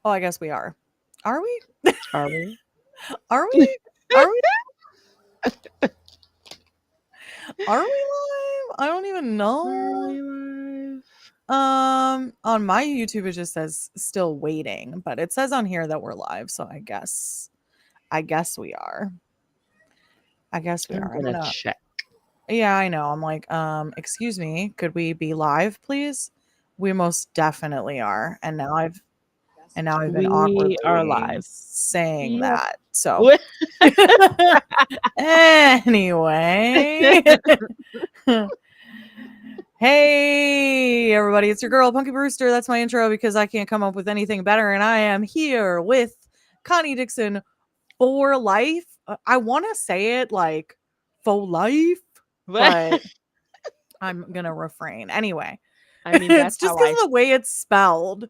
Oh, I guess we are. Are we? Are we? Are we? Are we? Are we live? I don't even Are know. we live? On my YouTube it just says still waiting, but it says on here that we're live, so I guess we are. I guess we I'm are. I'm gonna gonna check. Yeah, I know. I'm like, excuse me, could we be live, please? We most definitely are. And now I've been We are awkwardly live. saying Yep. that. So anyway. Hey everybody, it's your girl Punky Brewster. That's my intro because I can't come up with anything better, and I am here with Connie Dixon for life. I want to say it like for life, but I'm gonna refrain. Anyway, I mean, it's that's just how because of the way it's spelled.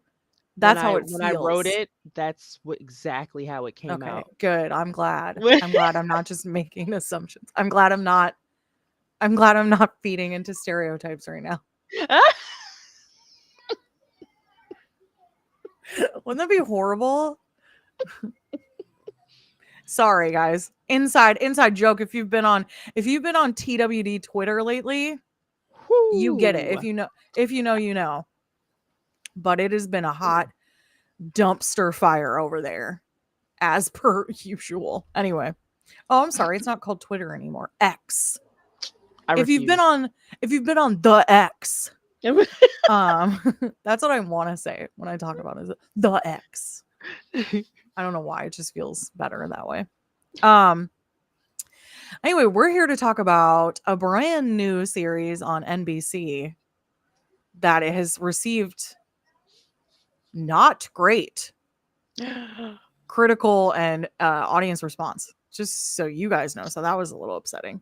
That's how it when I wrote feels. it, that's exactly how it came Okay, out. good. I'm glad. I'm glad I'm not just making assumptions. I'm glad I'm not feeding into stereotypes right now. Wouldn't that be horrible? Sorry, guys. Inside joke. If you've been on TWD Twitter lately, you get it. Whew. If you know, you know. But it has been a hot dumpster fire over there, as per usual. Anyway. Oh, I'm sorry. It's not called Twitter anymore. X. I If you've been refuse. on if you've been on the X, that's what I want to say when I talk about it, is the X. I don't know why. It just feels better that way. Um Anyway, we're here to talk about a brand new series on NBC that it has received not great critical and audience response. Just so you guys know. So that was a little upsetting.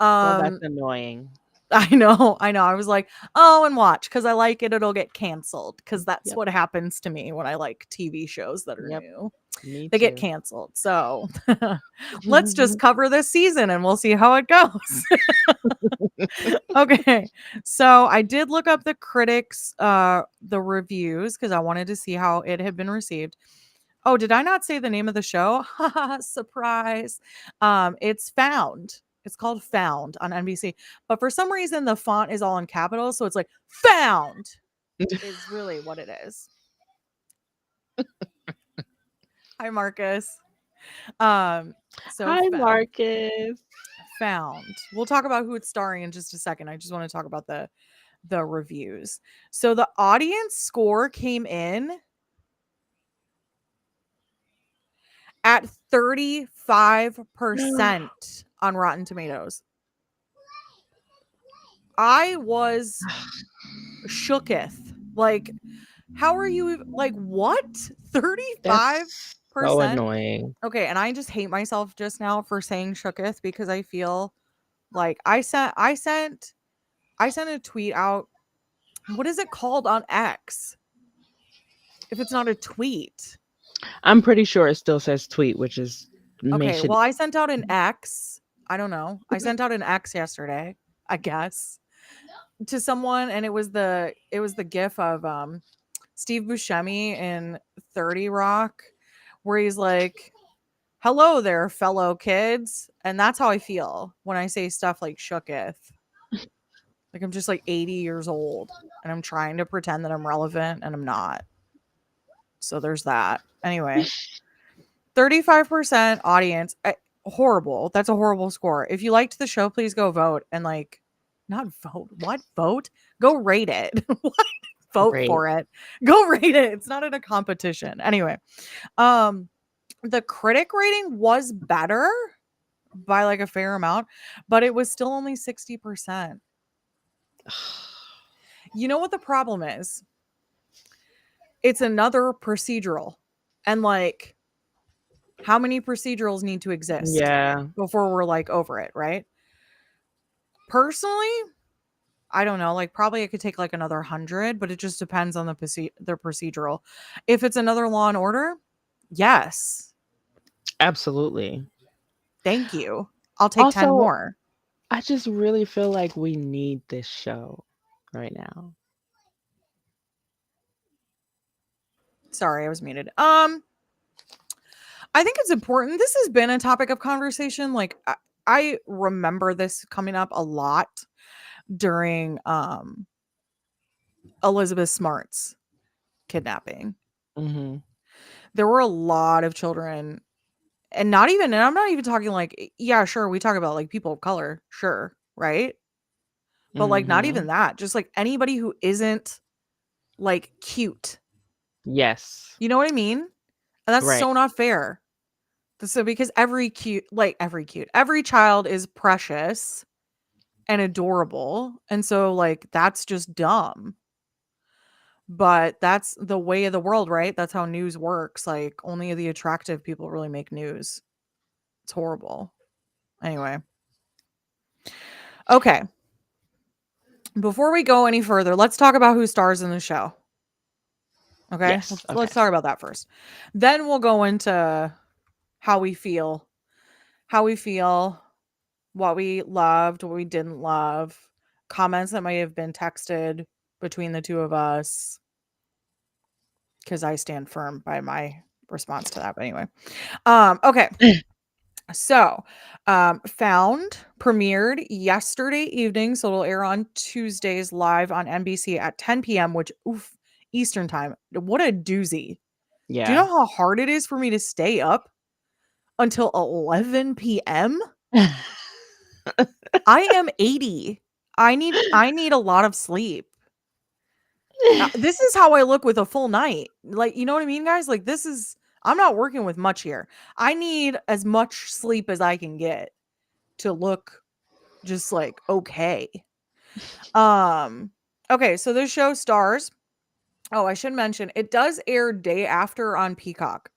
Well, that's Um annoying. I know. I was like, oh, and watch because I like it. It'll get canceled because that's Yep. what happens to me when I like TV shows that are Yep. new. Me They get too. canceled. So let's just cover this season and we'll see how it goes. Okay. So I did look up the critics, the reviews because I wanted to see how it had been received. Oh, did I not say the name of the show? Surprise. It's Found. It's called Found on NBC. But for some reason the font is all in capitals, so it's like Found is really what it is. Hi Marcus. So Hi, Marcus. Found. We'll talk about who it's starring in just a second. I just want to talk about the reviews. So the audience score came in at 35% on Rotten Tomatoes. I was shooketh. Like, how are you like what? 35%? That's so annoying. Okay, and I just hate myself just now for saying shooketh because I feel like I sent a tweet out. What is it called on X? If it's not a tweet. I'm pretty sure it still says tweet, which is Okay, makes it well, I sent out an X. I don't know. I sent out an X yesterday, I guess, to someone, and it was the gif of Steve Buscemi in 30 Rock, where he's like, "Hello there, fellow kids," and that's how I feel when I say stuff like "shooketh." Like I'm just like 80 years old, and I'm trying to pretend that I'm relevant, and I'm not. So there's that. Anyway, 35% audience. Horrible. That's a horrible score. If you liked the show, please go vote and like, not vote. What vote? Go rate it. What? Vote great. for it. Go rate it. It's not in a competition. Anyway, um, the critic rating was better by like a fair amount, but it was still only 60%. You know what the problem is? It's another procedural. And like, how many procedurals need to exist Yeah, before we're like over it, right? Personally, I don't know, like probably it could take like another 100, but it just depends on the procedural. If it's another Law and Order, yes. absolutely. Thank you. I'll take 10 Also, more. I just really feel like we need this show right now. Sorry, I was muted. I think it's important. This has been a topic of conversation. Like I remember this coming up a lot during Elizabeth Smart's kidnapping. Mhm. There were a lot of children, and not even, and I'm not even talking like, yeah, sure, we talk about like people of color, sure, right? But like not even Mhm. that, just like anybody who isn't like cute. Yes. You know what I mean? And that's Right. so not fair. So because every child is precious and adorable. And so like that's just dumb. But that's the way of the world, right? That's how news works. Like only the attractive people really make news. It's horrible. Anyway. Okay. Before we go any further, let's talk about who stars in the show. Okay? Yes. Let's Okay. talk about that first. Then we'll go into how we feel. How we feel, what we loved, what we didn't love, comments that might have been texted between the two of us, because I stand firm by my response to that. But anyway. Okay. So, Found premiered yesterday evening, so it'll air on Tuesdays live on NBC at 10 p.m., which, oof, Eastern time. What a doozy. Do you Yeah. know how hard it is for me to stay up until 11 p.m.? I am 80. I need a lot of sleep. This is how I look with a full night. Like, you know what I mean, guys? Like I'm not working with much here. I need as much sleep as I can get to look just like okay. Um okay, so this show stars. Oh, I should mention it does air day after on Peacock.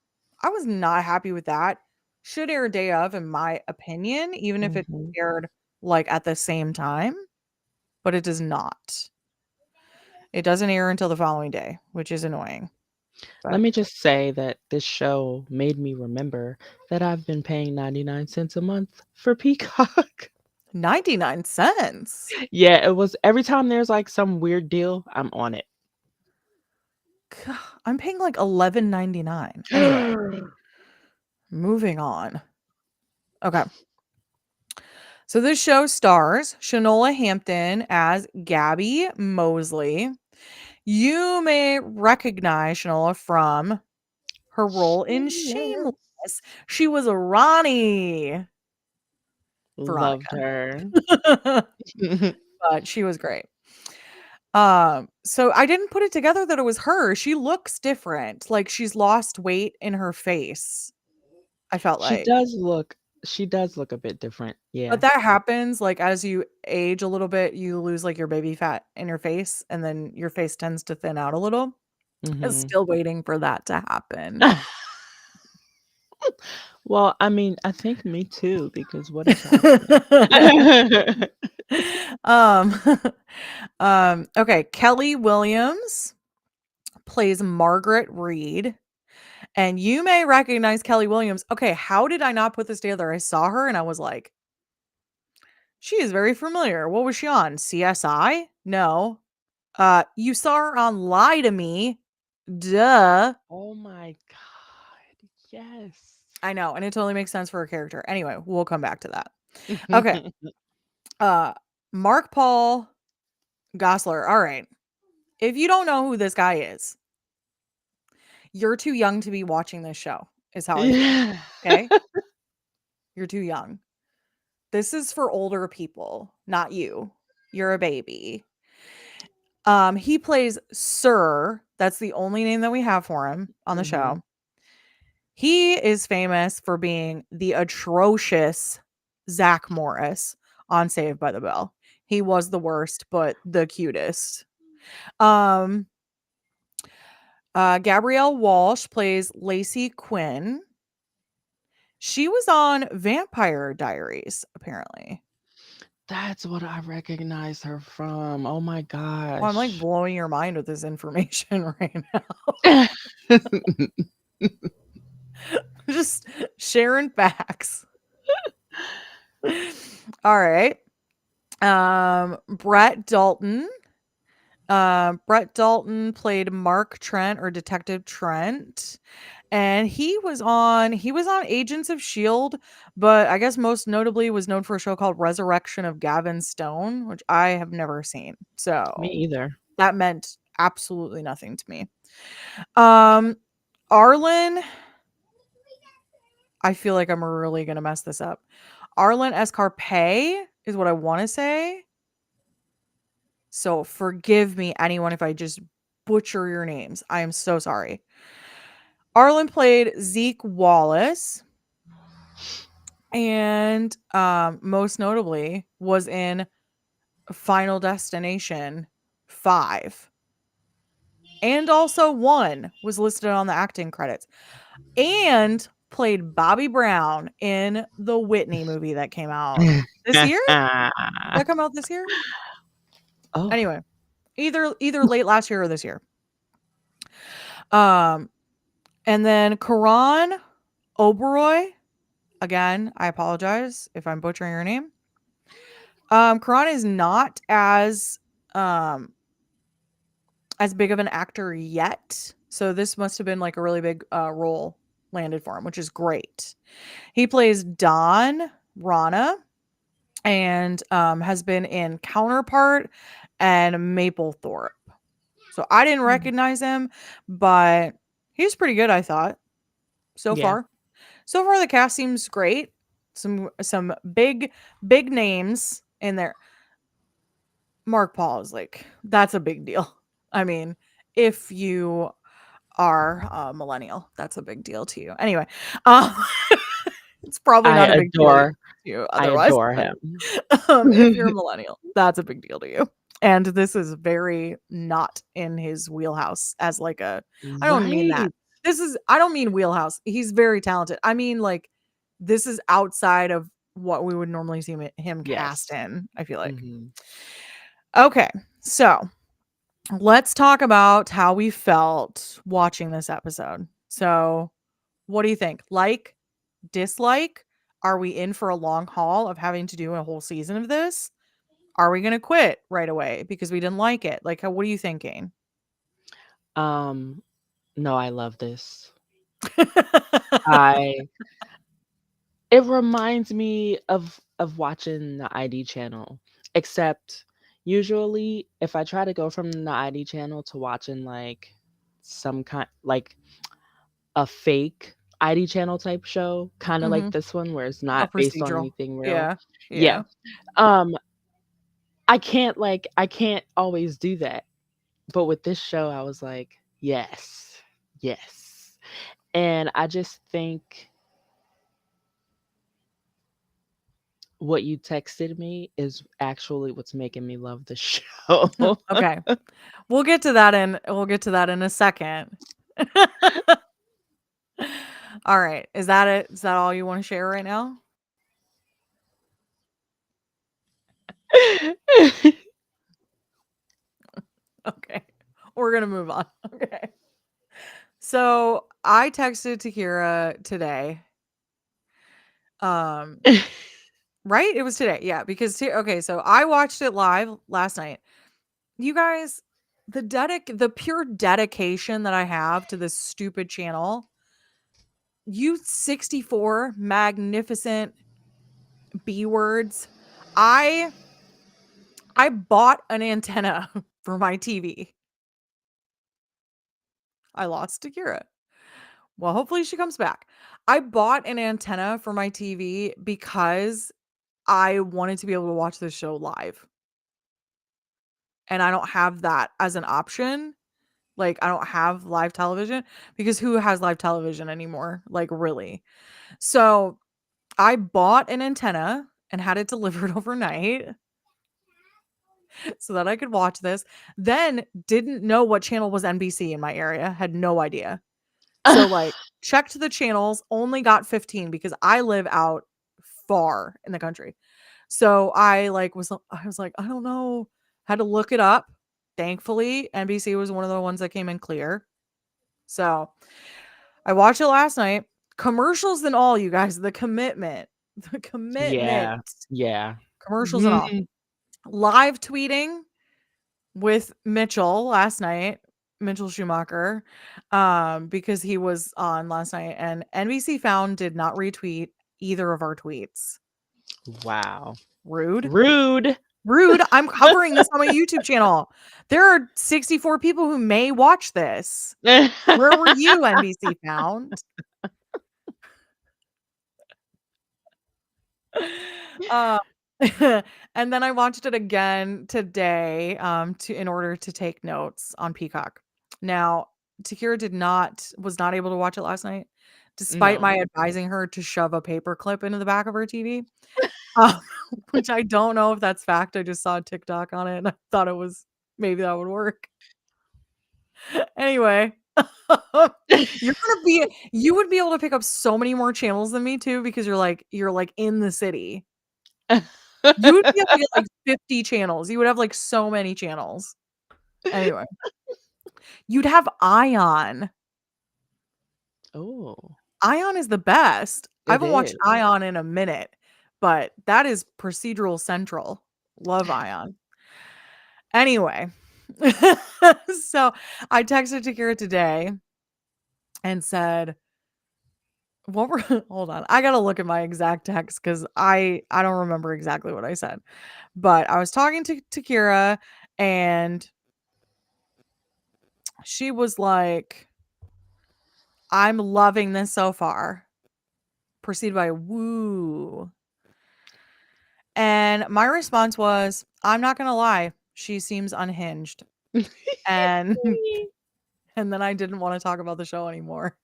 I was not happy with that. Should air day of in my opinion, even if it Mhm. aired like at the same time, but it does not. It doesn't air until the following day, which is annoying. Let But me just say that this show made me remember that I've been paying 99 cents a month for Peacock. 99 cents. Yeah, it was every time there's like some weird deal, I'm on it. God, I'm paying like 11.99. Anyway, moving on. Okay. So this show stars Shanola Hampton as Gabi Mosely. You may recognize Shanola from her role in Shameless. Shameless. She was a Ronnie, Loved Veronica. her. But she was great. So I didn't put it together that it was her. She looks different. Like she's lost weight in her face, I felt She like. does look she does look a bit different. But Yeah. that happens, like, as you age a little bit, you lose, like, your baby fat in your face, and then your face tends to thin out a little. I'm Mhm. still waiting for that to happen. Well, I mean, I think me too, because what is happening? Um, okay, Kelly Williams plays Margaret Reed, and you may recognize Kelly Williams. Okay, how did I not put this together? I saw her and I was like, "She is very familiar." What was she on? CSI? No. You saw her on Lie to Me. Duh. Oh my god, yes. I know, and it totally makes sense for her character. Anyway, we'll come back to that. Okay. Uh Mark Paul Gosselaar. All right. If you don't know who this guy is, you're too young to be watching this show, is how I feel. Yeah. Okay? You're too young. This is for older people, not you. You're a baby. He plays Sir. That's the only name that we have for him on the Mhm. show. He is famous for being the atrocious Zach Morris on Saved by the Bell. He was the worst, but the cutest. Um, Gabrielle Walsh plays Lacey Quinn. She was on Vampire Diaries, apparently. That's what I recognize her from. Oh my Well, I'm like gosh. blowing your mind with this information right now. Just sharing facts. All right. Brett Dalton. Brett Dalton played Mark Trent or Detective Trent. And he was on Agents of Shield, but I guess most notably was known for a show called Resurrection of Gavin Stone, which I have never seen. Me So either. that meant absolutely nothing to me. Um Arlen, I feel like I'm really gonna mess this up. Arlen Escarpay is what I want to say. So forgive me, anyone, if I just butcher your names. I am so sorry. Arlen played Zeke Wallace, and most notably was in Final Destination 5, and also 1 was listed on the acting credits, and played Bobby Brown in the Whitney movie that came out this year? Did that come out this year? Oh, Anyway, either late last year or this year. Um, and then Karan Oberoi, again, I apologize if I'm butchering your name. Karan is not as big of an actor yet, so this must have been like a really big role landed for him, which is great. He plays Don Rana and has been in Counterpart and Maplethorpe. So I didn't recognize him, but he's pretty good, I thought, so yeah. far. So far the cast seems great. Some big names in there. Mark Paul is like, that's a big deal. I mean, if you are a millennial, that's a big deal to you. Anyway, um, it's probably I not a big deal to adore you I otherwise, adore but him. if you're a millennial, that's a big deal to you. And this is very not in his wheelhouse as like a, I don't mean that. Right. I don't mean wheelhouse. He's very talented. I mean, like, this is outside of what we would normally see him cast Yes. in, I feel like. Mhm. Okay. So let's talk about how we felt watching this episode. So, what do you think? Like, dislike? Are we in for a long haul of having to do a whole season of this? Are we going to quit right away because we didn't like it? Like, what are you thinking? Um, no, I love this. I It reminds me of watching the ID channel, except usually if I try to go from the ID channel to watching like some kind like a fake ID channel type show, kind of like Mhm. this one where it's A not based on procedural. anything real. Yeah. Yeah. Yeah. Um I can't always do that. But with this show I was like, yes. Yes. And I just think what you texted me is actually what's making me love the show. Okay. We'll get to that in a second. All right. Is that it? Is that all you want to share right now? Okay. We're going to move on. Okay. So, I texted Takira today. Um, right? It was today. Yeah, because okay, so I watched it live last night. You guys, the pure dedication that I have to this stupid channel. You 64 magnificent B words. I I bought an antenna for my TV. I lost Takira. Well, hopefully she comes back. I bought an antenna for my TV because I wanted to be able to watch this show live. And I don't have that as an option. Like, I don't have live television because who has live television anymore? Like, really. So, I bought an antenna and had it delivered overnight so that I could watch this. Then didn't know what channel was NBC in my area, had no idea. So, like, checked the channels, only got 15 because I live out far in the country. So I was like, I don't know. Had to look it up. Thankfully, NBC was one of the ones that came in clear. So I watched it last night. Commercials and all, you guys. The commitment. The commitment. Yeah. Yeah. Commercials and all. Mhm. Live tweeting. with Mitchell last night, Mitchell Schumacher, because he was on last night, and NBC Found did not retweet either of our tweets. Wow. Rude. Rude. Rude. I'm covering this on my YouTube channel. There are 64 people who may watch this. Where were you, NBC Found? Uh, and then I watched it again today, in order to take notes on Peacock. Now, Takira was not able to watch it last night, despite No. my advising her to shove a paper clip into the back of her TV, um, which I don't know if that's fact. I just saw a TikTok on it, and I thought it was maybe that would work. Anyway, you would be able to pick up so many more channels than me too, because you're in the city. You would be able to get like 50 channels. You would have like so many channels. Anyway, you'd have Ion. Oh, Ion is the best. I it haven't watched is. Ion in a minute, but that is procedural central. Love Ion. Anyway, so I texted Takira today and said, what were hold on. I gotta look at my exact text because I don't remember exactly what I said. But I was talking to Takira, and she was like, I'm loving this so far. Preceded by woo. And my response was, I'm not gonna lie, she seems unhinged. And and then I didn't want to talk about the show anymore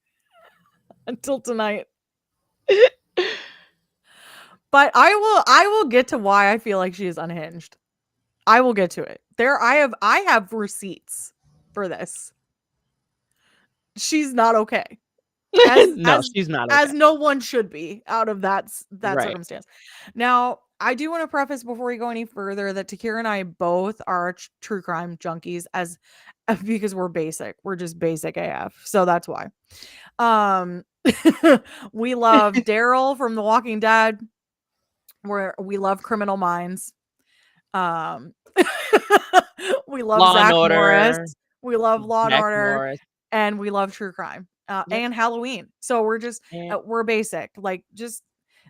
until tonight. But I will get to why I feel like she is unhinged. I will get to it. I have receipts for this. She's not okay. As No, as she's not as okay. no one should be out of that Right. circumstance. Now, I do want to preface before we go any further that Takira and I both are true crime junkies, as because we're basic. We're just basic AF. So that's why. Um we love Daryl from The Walking Dead. We love Criminal Minds. Um we love Law and Zach Morris. Order, We love Law and Jack Order, Morris. and we love true crime, Yep. and Halloween. So And we're basic. Like, just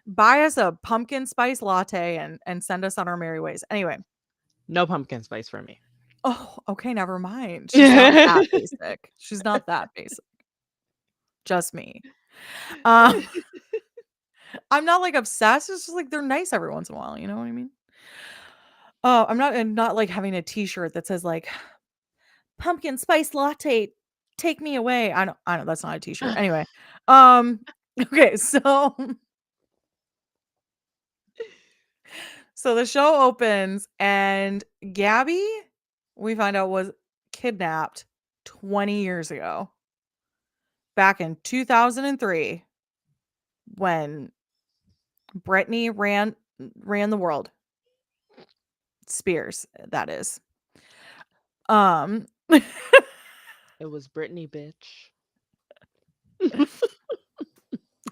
buy us a pumpkin spice latte and send us on our merry ways. Anyway. no pumpkin spice for me. Oh, okay, never mind. She's not that basic. She's not that basic. Just me. Um, I'm not like obsessed. It's just like they're nice every once in a while. You know what I mean? Oh, I'm not like having a T-shirt that says like pumpkin spice latte, take me away. I know that's not a T-shirt. Anyway, um, okay, so the show opens, and Gabi, we find out, was kidnapped 20 years ago, back in 2003, when Britney ran the world. Spears, that is. It was Britney, bitch.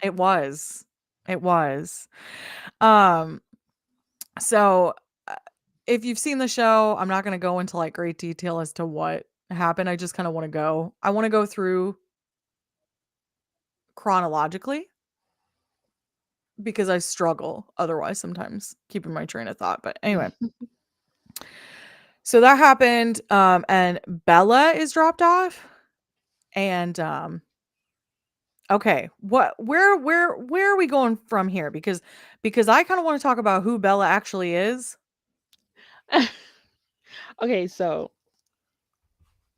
It was. It was. Um, so if you've seen the show, I'm not going to go into like great detail as to what happened. I just kind of want to go through chronologically, because I struggle otherwise sometimes keeping my train of thought. But anyway, so that happened, and Bella is dropped off, and okay, where are we going from here? Because I kind of want to talk about who Bella actually is. Okay, so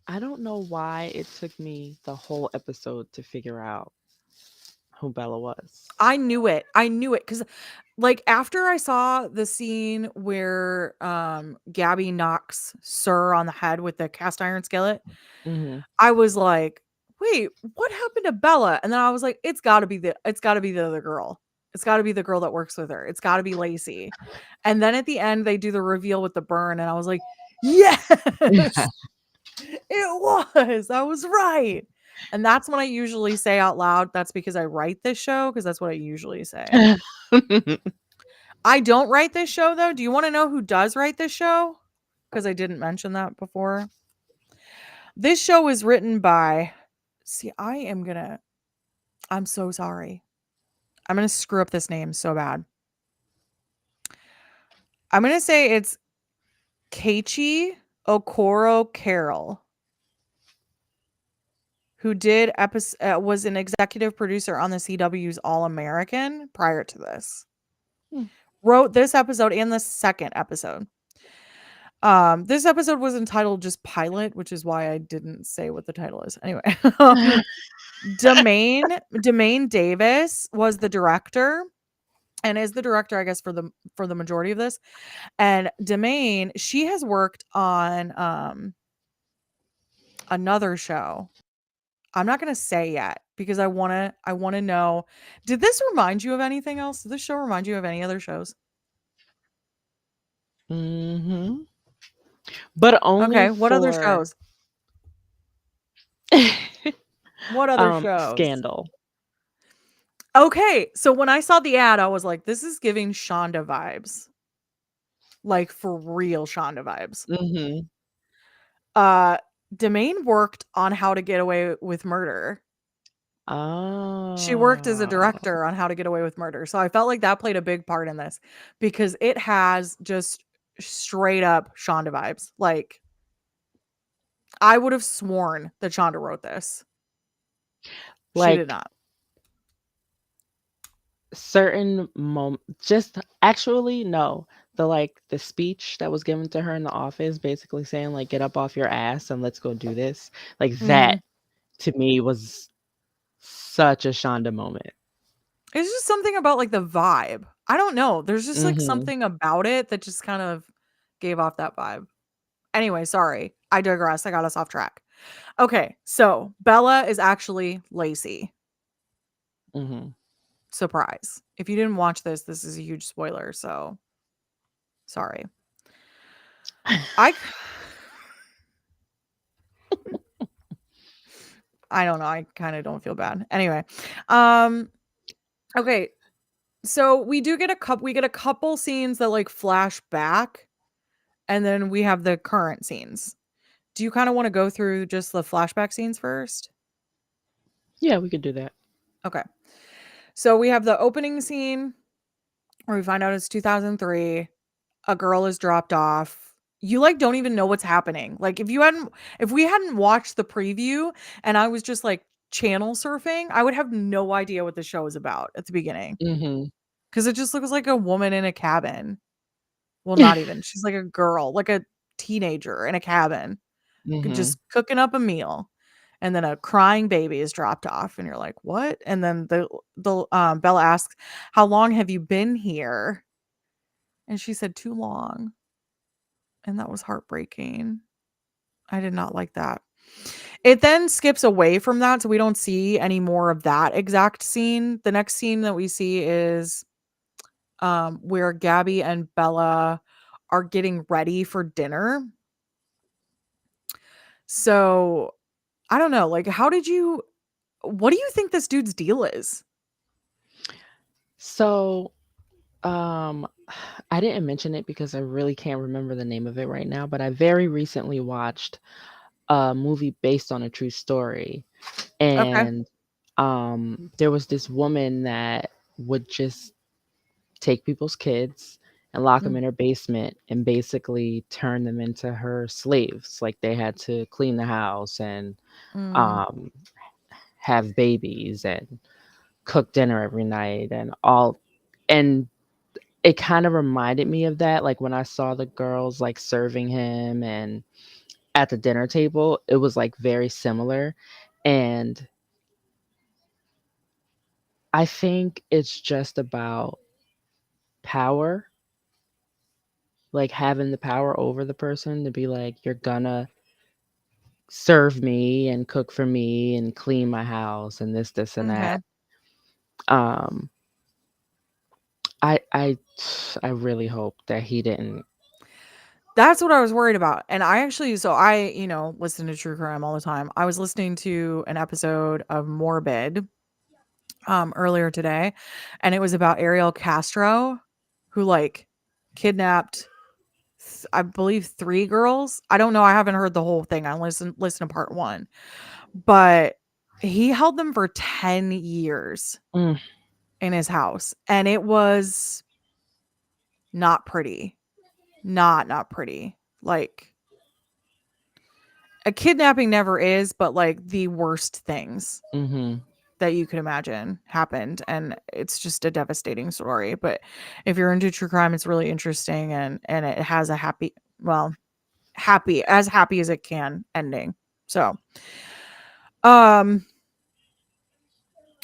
I don't know why it took me the whole episode to figure out who Bella was. I knew it. I knew it because, like, after I saw the scene where Gabi knocks Sir on the head with the cast iron skillet, Hmm. I was like, "Wait, what happened to Bella?" And then I was like, "It's got to be the other girl. It's got to be the girl that works with her. It's got to be Lacey." And then at the end, they do the reveal with the burn, and I was like, "Yes, it was. I was right." And that's when I usually say out loud, "That's because I write this show," because that's what I usually say. I don't write this show, though. Do you want to know who does write this show? because I didn't mention that before. This show is written by, see, I'm so sorry. I'm going to screw up this name so bad. I'm going to say it's Keiichi Okoro Carroll, who was an executive producer on the CW's All American prior to this. Hmm. Wrote this episode and the second episode. This episode was entitled just Pilot, which is why I didn't say what the title is. Anyway, Domain Davis was the director and is the director, I guess, for the majority of this. And Domain, she has worked on another show. I'm not gonna say yet because I wanna know. Did this remind you of anything else? Did this show remind you of any other shows? Hmm. But only Okay, what other for shows? What other shows? Scandal. Okay, so when I saw the ad, I was like, "This is giving Shonda vibes." Like, for real Shonda vibes. Hmm. Uh, Domain worked on How to Get Away with Murder. She worked as a Oh, director on How to Get Away with Murder, so I felt like that played a big part in this because it has just straight up Shonda vibes. Like, I would have sworn that Shonda wrote this. She did like not. certain just actually no, the speech that was given to her in the office basically saying like get up off your ass and let's go do this, like that Mhm. to me was such a Shonda moment. It's just something about, like, the vibe. I don't know. There's just, like, Hmm. something about it that just kind of gave off that vibe. Anyway, sorry. I digress. I got us off track. Okay, so Bella is actually Lacey. Hmm. Surprise. If you didn't watch this, this is a huge spoiler, so sorry. I I don't know. I kind of don't feel bad. Anyway, um okay, so we get a couple scenes that like flash back and then we have the current scenes. Do you kind of want to go through just the flashback scenes first? Yeah, we could do that. Okay. So we have the opening scene where we find out it's 2003. A girl is dropped off. You like don't even know what's happening. Like if we hadn't watched the preview and I was just like channel surfing, I would have no idea what the show is about at the beginning. Hmm. Cuz it just looks like a woman in a cabin. Well, not even. She's like a girl, like a teenager in a cabin, Hmm. just cooking up a meal. And then a crying baby is dropped off and you're like, "What?" And then the Bella asks, "How long have you been here?" And she said, "Too long." And that was heartbreaking. I did not like that. It then skips away from that, so we don't see any more of that exact scene. The next scene that we see is where Gabby and Bella are getting ready for dinner. So I don't know, like, what do you think this dude's deal is? So, um, I didn't mention it because I really can't remember the name of it right now, but I very recently watched a movie based on a true story. Okay. And there was this woman that would just take people's kids and lock them Mm, in her basement and basically turn them into her slaves. Like they had to clean the house and mm, um, have babies and cook dinner every night and all. And it kind of reminded me of that. Like when I saw the girls like serving him and at the dinner table, it was like very similar. And I think it's just about power, like having the power over the person to be like, you're gonna serve me and cook for me and clean my house and this and okay. that. Um, I I really hope that he didn't. That's what I was worried about, and I actually so I listen to true crime all the time. I was listening to an episode of Morbid, earlier today, and it was about Ariel Castro, who, like, kidnapped I believe 3 girls. I don't know, I haven't heard the whole thing. I listened to part 1. But he held them for 10 years Mm, in his house, and it was not pretty. Not pretty. Like, a kidnapping never is, but, like, the worst things mhm, that you could imagine happened, and it's just a devastating story. But if you're into true crime, it's really interesting, and it has a happy, well, happy as it can ending. So, um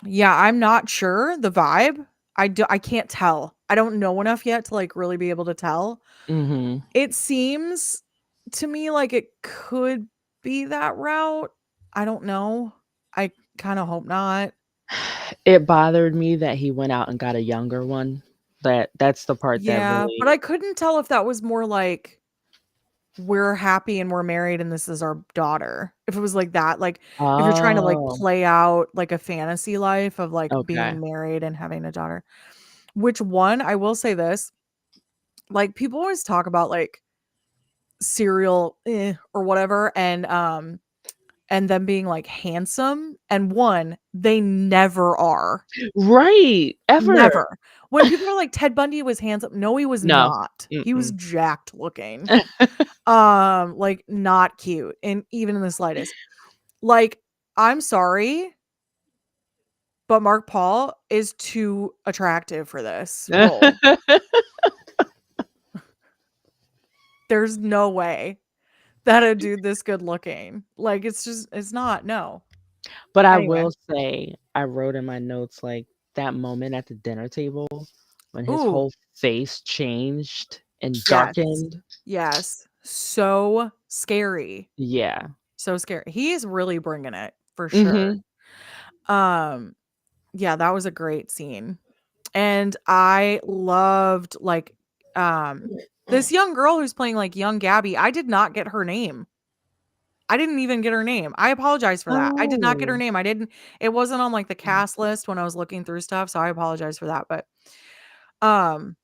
yeah, I'm not sure the vibe. I can't tell. I don't know enough yet to, like, really be able to tell. mhm. It seems to me like it could be that route. I don't know. I kinda hope not. It bothered me that he went out and got a younger one. That's the part that Yeah, but really. I couldn't tell if that was more like, "We're happy and we're married and this is our daughter." If it was like that, like, if you're trying to, like, Oh, play out, like, a fantasy life of, like, okay. being married and having a daughter. Which one, I will say this, like, people always talk about, like, serial or whatever, and them being, like, handsome, and one, they never are. Right, ever. Never. When people are like, "Ted Bundy was handsome." No, he was No. not. He was Mm-mm. jacked looking. Like, not cute, and even in the slightest. Like, I'm sorry, but Mark Paul is too attractive for this role. There's no way that a dude this good looking, like, it's not, no. But I Anyway. will say, I wrote in my notes, like, that moment at the dinner table when his Ooh, whole face changed and yes. darkened. Yes. So scary. Yeah. So scary. He is really bringing it for sure. Mhm. Um, yeah, that was a great scene. And I loved, like, this young girl who's playing, like, young Gabby. I did not get her name. I didn't even get her name. I apologize for that. I did not get her Oh. name. I didn't It wasn't on, like, the cast list when I was looking through stuff, so I apologize for that. But, um,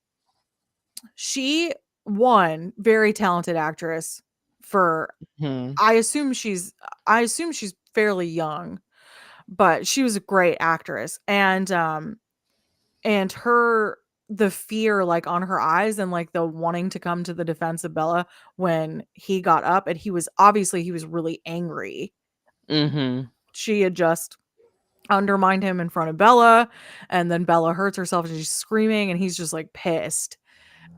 she one, very talented actress for Mhm. I assume she's I assume she's fairly young, but she was a great actress. And her the fear, like, on her eyes and, like, the wanting to come to the defense of Bella when he got up, and he was really angry. Mhm. She had just undermined him in front of Bella, and then Bella hurts herself and she's screaming and he's just, like, pissed.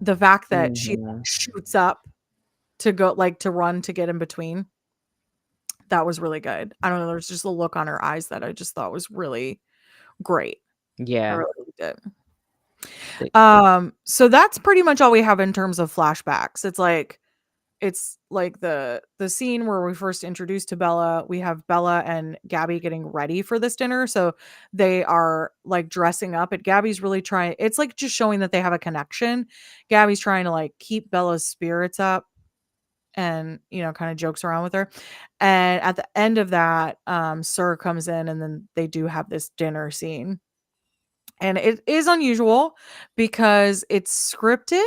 The fact that she Mhm. shoots up to go, like, to run to get in between, that was really good. I don't know, there's just a look on her eyes that I just thought was really great. I Yeah. really liked it. They So that's pretty much all we have in terms of flashbacks. It's like the scene where we first introduced to Bella. We have Bella and Gabby getting ready for this dinner. So they are, like, dressing up, and Gabby's really trying, it's like just showing that they have a connection. Gabby's trying to, like, keep Bella's spirits up and, kind of jokes around with her. And at the end of that, Sir comes in and then they do have this dinner scene. And it is unusual because it's scripted.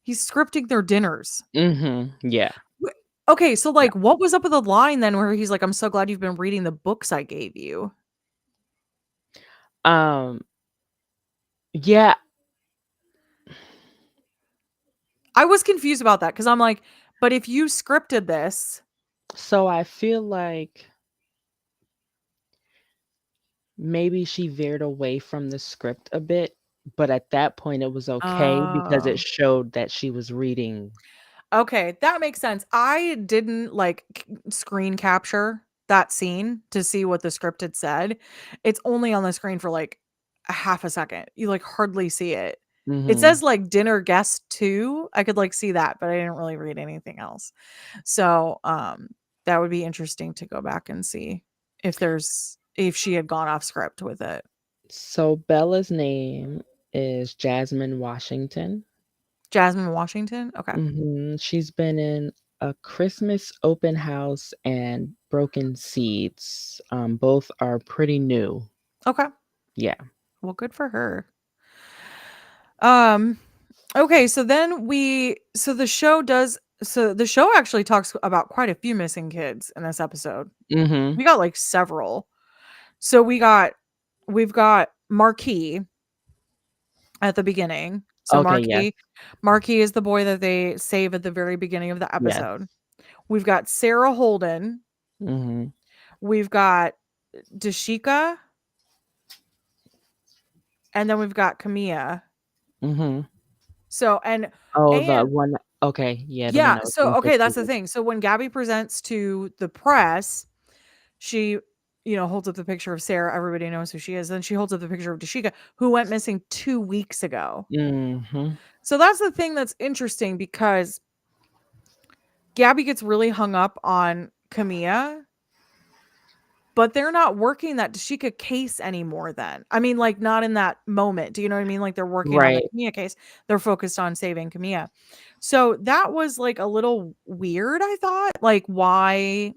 He's scripting their dinners. Mhm. Yeah. Wh Okay, so, Yeah. like, what was up with the line then where he's like, "I'm so glad you've been reading the books I gave you?" Um, yeah, I was confused about that because 'cause I'm like, "But if you scripted this." so I feel like maybe she veered away from the script a bit, but at that point, it was okay because it Oh. showed that she was reading. Okay, that makes sense. I didn't, like, screen capture that scene to see what the script had said. It's only on the screen for, like, a half a second. You, like, hardly see it. It Mhm. says, like, dinner guest 2. I could, like, see that, but I didn't really read anything else. So, that would be interesting to go back and see if she had gone off script with it. So Bella's name is Jasmine Washington. Jasmine Washington? Okay. She's been in A Christmas Open House and Broken Seeds. Both are pretty new. Okay. Yeah. Well, good for her. Um Okay, so the show actually talks about quite a few missing kids in this episode. Mhm. We got like several. So we've got Marquis at the beginning. So Okay, yes. Marquis is the boy that they save at the very beginning of the Yes. episode. We've got Sarah Holden. Mhm. We've got Dashika, and then we've got Camilla. Mhm. So Oh, the and one okay, yeah, the one yeah, that was so being okay, that's the secluded. thing. So when Gabby presents to the press, she holds up the picture of Sarah. Everybody knows who she is. Then she holds up the picture of Dashika, who went missing 2 weeks ago. Mhm. So that's the thing that's interesting because Gabby gets really hung up on Camilla, but they're not working that Dashika case anymore then. I mean, like, not in that moment. Do you know what I mean? Like, they're working on the Right. Camilla case. They're focused on saving Camilla. So that was like a little weird, I thought. Like, why?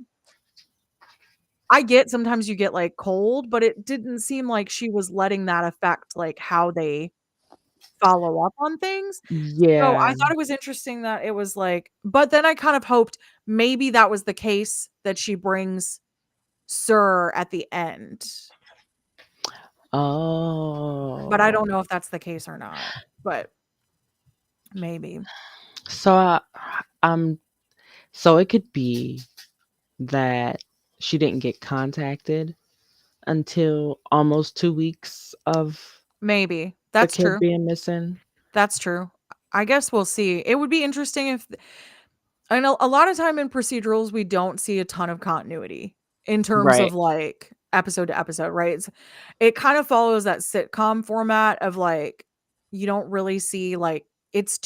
I get sometimes you get like cold, but it didn't seem like she was letting that affect like how they follow up on things. So Yeah. I thought it was interesting that it was like, but then I kind of hoped maybe that was the case that she brings Sir at the end. But I Oh. don't know if that's the case or not. But maybe. So, um, so it could be that she didn't get contacted until almost 2 weeks of Maybe. the That's kid true. being missing. That's true. I guess we'll see. It would be interesting if I know a lot of time in procedurals, we don't see a ton of continuity in terms Right. of like episode to episode, right? It kind of follows that sitcom format of like, you don't really see like it's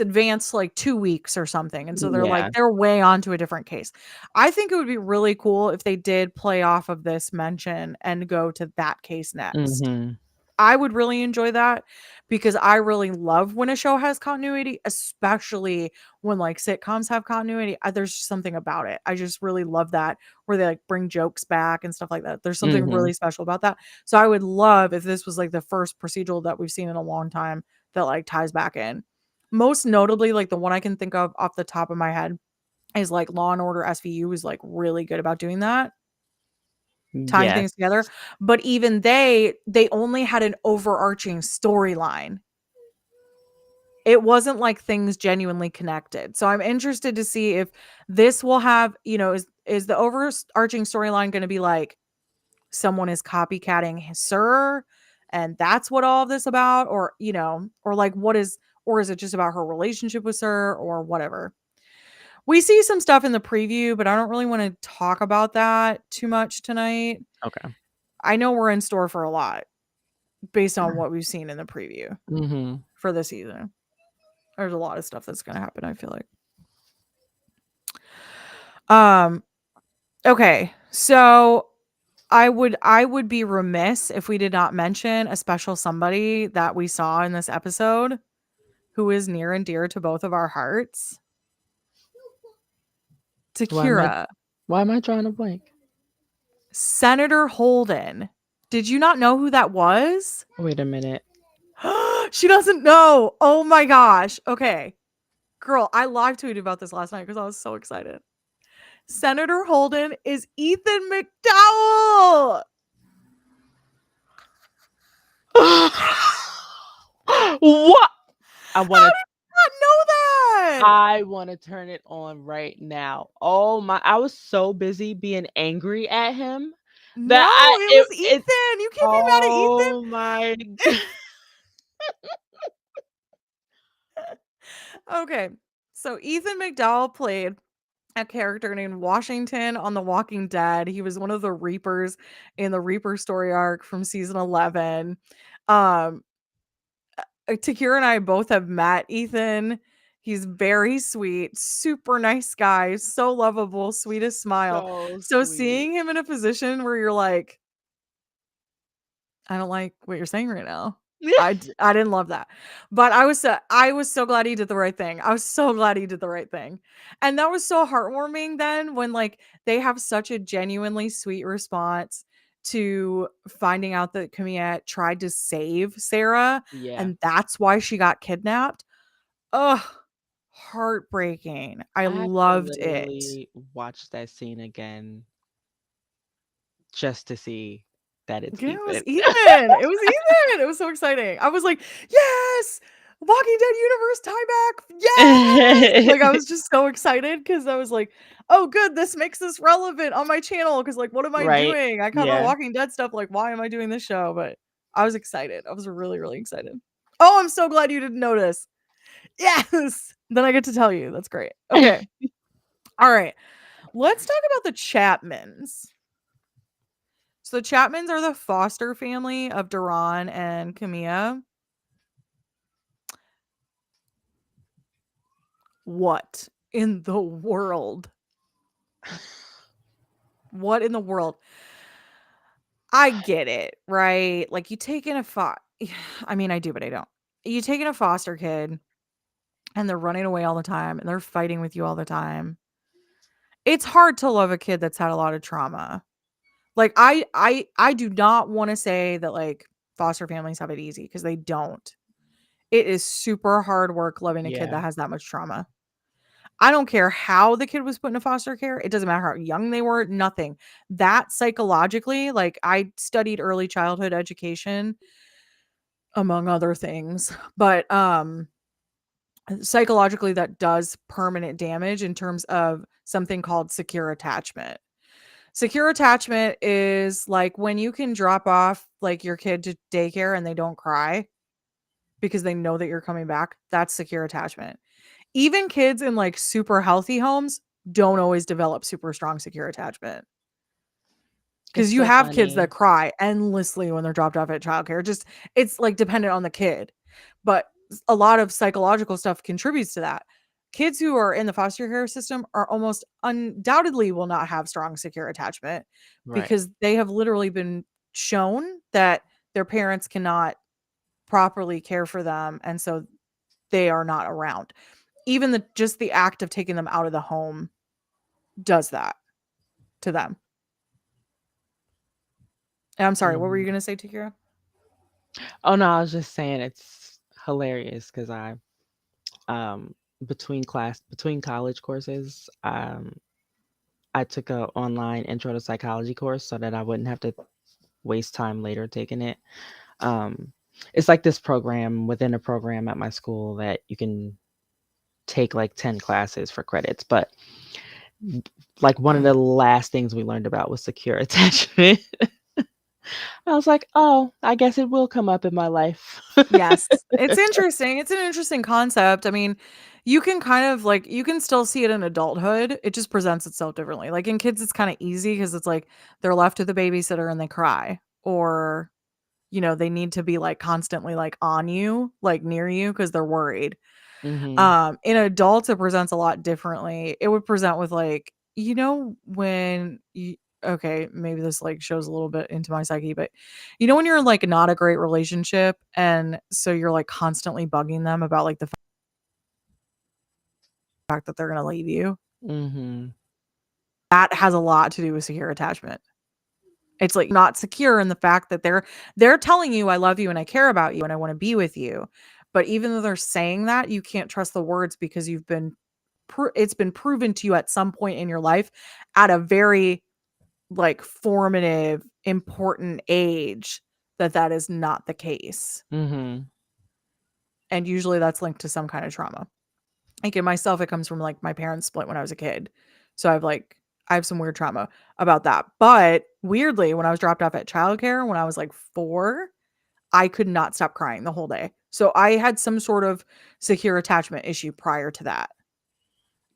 advanced like 2 weeks or something. And so Yeah. they're way on to a different case. I think it would be really cool if they did play off of this mention and go to that case next. Mhm. I would really enjoy that because I really love when a show has continuity, especially when like sitcoms have continuity. There's just something about it. I just really love that where they like bring jokes back and stuff like that. There's something Mhm. really special about that. So I would love if this was like the first procedural that we've seen in a long time that like ties back in. Most notably, like the one I can think of off the top of my head is like Law and Order SVU is like really good about doing that, tying Yes. things together, but even they only had an overarching storyline. It wasn't like things genuinely connected. So I'm interested to see if this will have, is the overarching storyline going to be like someone is copycatting his Sir and that's what all of this about or like or is it just about her relationship with Sir or whatever. We see some stuff in the preview, but I don't really want to talk about that too much tonight. Okay. I know we're in store for a lot based on what we've seen in the preview Mhm. for the season. There's a lot of stuff that's going to happen, I feel like. Um okay. So I would be remiss if we did not mention a special somebody that we saw in this episode who is near and dear to both of our hearts. Why am I Takeerah, why am I drawing a blank? Senator Holden. Did you not know who that was? Wait a minute. She doesn't know. Oh my gosh. Okay. Girl, I live tweeted about this last night because I was so excited. Senator Holden is Ethan McDowell. What? I How wanna did you not know that? I wanna turn it on right now. Oh my I was so busy being angry at him No, that it was it Ethan. You can't be mad at Ethan. oh my g Okay. So Ethan McDowell played a character named Washington on The Walking Dead. He was one of the Reapers in the Reaper story arc from season 11. Um Takira and I both have met Ethan. He's very sweet, super nice guy, so lovable, sweetest smile. so So sweet. seeing him in a position where you're like, I don't like what you're saying right now. I didn't love that. But I was so glad he did the right thing. I was so glad he did the right thing. And that was so heartwarming then when like they have such a genuinely sweet response. to finding out that Camilla tried to save Sarah Yeah. and that's why she got kidnapped. Ugh, heartbreaking. I I have to loved it. literally watch that scene again just to see that it's Yeah, it was Ethan. Ethan. It was Ethan. It was so exciting. I was like, "Yes! Walking Dead universe tie back. Yes!" Like, I was just so excited because I was like, "Oh, good. This makes this relevant on my channel." Because, like, what am I Right. doing? I cover Yeah. Walking Dead stuff. Like, why am I doing this show? But I was excited. I was really, really excited. Oh, I'm so glad you didn't notice. Yes! Then I get to tell you. That's great. Okay. All right. Let's talk about the Chapmans. So the Chapmans are the foster family of Duran and Camilla. What in the world? What in the world? I get it, right? Like you take in a I mean, I do, but I don't. You take in a foster kid and they're running away all the time and they're fighting with you all the time. It's hard to love a kid that's had a lot of trauma. Like I do not want to say that like foster families have it easy because they don't. It is super hard work loving a kid Yeah. that has that much trauma. I don't care how the kid was put into foster care. It doesn't matter how young they were, nothing. That psychologically, like I studied early childhood education among other things, but psychologically that does permanent damage in terms of something called secure attachment. Secure attachment is like when you can drop off like your kid to daycare and they don't cry because they know that you're coming back. That's secure attachment. Even kids in like super healthy homes don't always develop super strong secure attachment It's because you so have kids that funny. cry endlessly when they're dropped off at childcare. Just it's like dependent on the kid, but a lot of psychological stuff contributes to that. Kids who are in the foster care system are almost undoubtedly will not have strong secure attachment Right. because they have literally been shown that their parents cannot properly care for them and so they are not around. Even the act of taking them out of the home does that to them. And I'm sorry, what were you Mhm. gonna say, Takira? Oh no, I was just saying it's hilarious because um between college courses, I took a online intro to psychology course so that I wouldn't have to waste time later taking it. Um, it's like this program within a program at my school that you can take like 10 classes for credits. But like one of the last things we learned about was secure attachment. I was like, oh, I guess it will come up in my life. Yes. It's interesting. It's an interesting concept. I mean, you can kind of like you can still see it in adulthood. It just presents itself differently. Like in kids, it's kind of easy because it's like they're left to the babysitter and they cry. Or, they need to be like constantly like on you, like near you because they're worried. Hmm. In adults, it presents a lot differently. It would present with like, when you okay, maybe this like shows a little bit into my psyche, but when you're in like not a great relationship and so you're like constantly bugging them about like the fact that they're gonna leave you. Hmm. That has a lot to do with secure attachment. It's like not secure in the fact that they're telling you I love you and I care about you and I want to be with you. But even though they're saying that, you can't trust the words because it's been proven to you at some point in your life at a very like formative, important age that is not the case. Hmm. And usually that's linked to some kind of trauma. Like in myself, it comes from like my parents split when I was a kid. So I have some weird trauma about that. But weirdly, when I was dropped off at childcare when I was like 4, I could not stop crying the whole day. So I had some sort of secure attachment issue prior to that.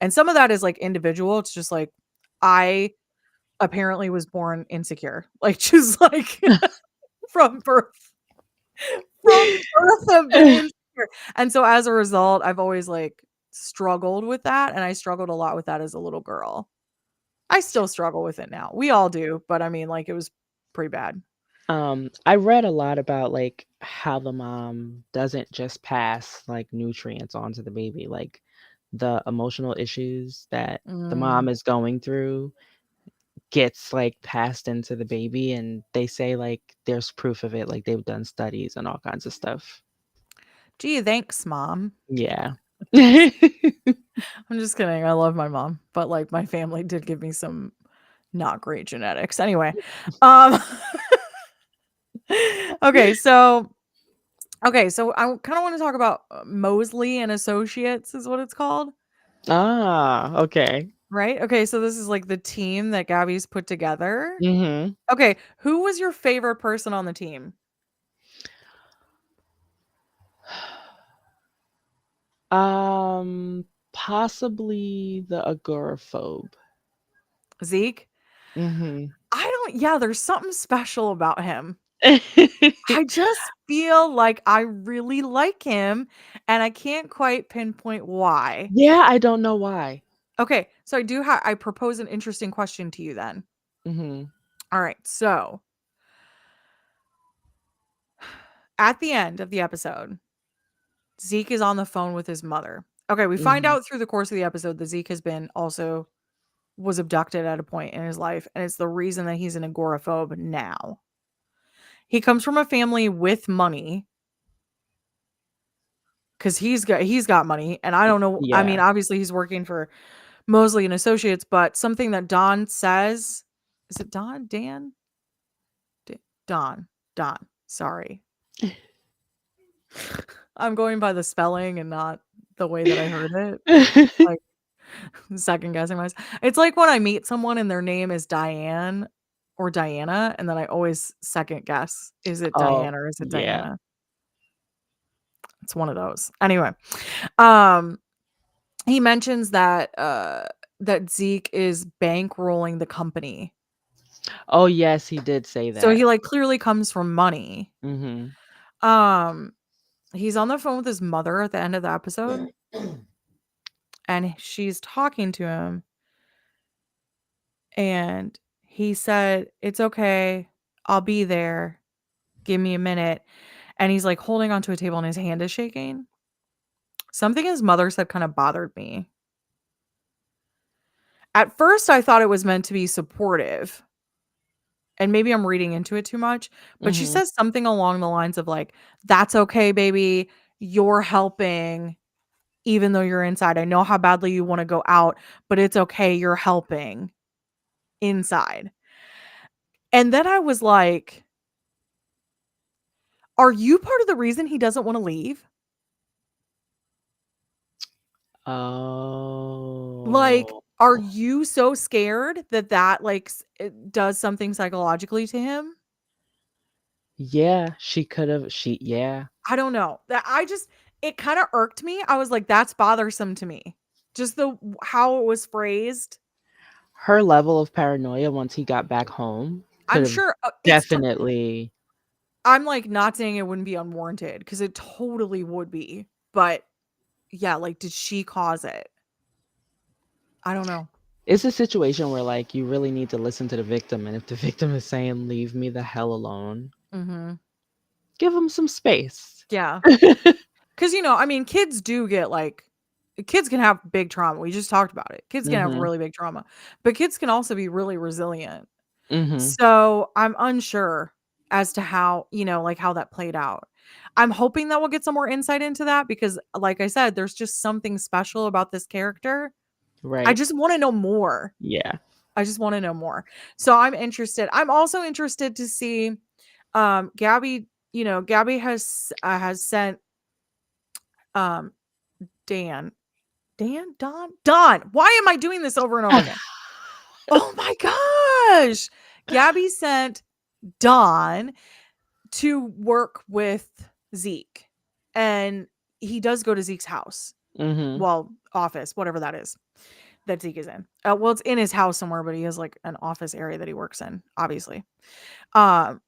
And some of that is like individual. It's just like I apparently was born insecure. Like just like from birth. From birth I've been insecure. And so as a result, I've always like struggled with that and I struggled a lot with that as a little girl. I still struggle with it now. We all do, but I mean like it was pretty bad. I read a lot about like how the mom doesn't just pass like nutrients on to the baby, like the emotional issues that the Mm, mom is going through gets like passed into the baby, and they say like there's proof of it, like they've done studies and all kinds of stuff. Gee, thanks, mom. Yeah. I'm just kidding. I love my mom, but like my family did give me some not great genetics. Anyway, um okay, so I kind of want to talk about Mosley and Associates is what it's called, Ah, okay. right? Okay, so this is like the team that Gabby's put together. Mhm. Okay, who was your favorite person on the team? Possibly the agoraphobe. Zeke? Mhm. I don't yeah, there's something special about him. I just feel like I really like him and I can't quite pinpoint why. Yeah, I don't know why. Okay, so I propose an interesting question to you then. Mhm. All right, so at the end of the episode, Zeke is on the phone with his mother. Okay, we find Mhm. out through the course of the episode that Zeke has been also was abducted at a point in his life, and it's the reason that he's an agoraphobe now. He comes from a family with money because he's got money, and I don't know. I mean, Yeah. obviously he's working for Mosley and Associates, but something that Don says is it Don? Dan? Don. Don. Sorry. I'm going by the spelling and not the way that I heard it. Like second guessing myself. It's like when I meet someone and their name is Diane or Diana, and then I always second guess, is it Oh, Diane or is it yeah. Diana? It's one of those. Anyway, um, he mentions that that Zeke is bankrolling the company. Oh, yes, he did say So that. he like clearly comes from money. Mhm. Um, he's on the phone with his mother at the end of the episode, and she's talking to him, and he said, "It's okay. I'll be there. Give me a minute." And he's like holding onto a table and his hand is shaking. Something his mother said kind of bothered me. At first, I thought it was meant to be supportive, and maybe I'm reading into it too much, but she Mhm. says something along the lines of like, "That's okay, baby. You're helping even though you're inside. I know how badly you want to go out, but it's okay. You're helping inside." And then I was like, "Are you part of the reason he doesn't want to leave? Like, Oh. are you so scared that like it does something psychologically to him?" Yeah, she could've she yeah. I don't know. That I just it kind of irked me. I was like, "That's bothersome to me." Just how it was phrased. Her level of paranoia once he got back home I'm could've sure definitely. I'm like not saying it wouldn't be unwarranted because it totally would be, but yeah, like, did she cause it? I don't know. It's a situation where, like, you really need to listen to the victim, and if the victim is saying, "Leave me the hell alone," Mhm. give them some space. Yeah. 'Cause, I mean, kids do get, like kids can have big trauma. We just talked about it. Kids can have Mhm. really big trauma, but kids can also be really resilient. Mhm. So, I'm unsure as to how, like, how that played out. I'm hoping that we'll get some more insight into that because, like I said, there's just something special about this character. I Right. just wanna know more. Yeah. I just wanna know more. So I'm interested. I'm also interested to see, Gabby, Gabby has sent, um, Dan Don. Why am I doing this over and over again? Oh my gosh. Gabby sent Don to work with Zeke, and he does go to Zeke's house. Mhm. Well, office, whatever that is that Zeke is in. Well, it's in his house somewhere, but he has like an office area that he works in, obviously. Um,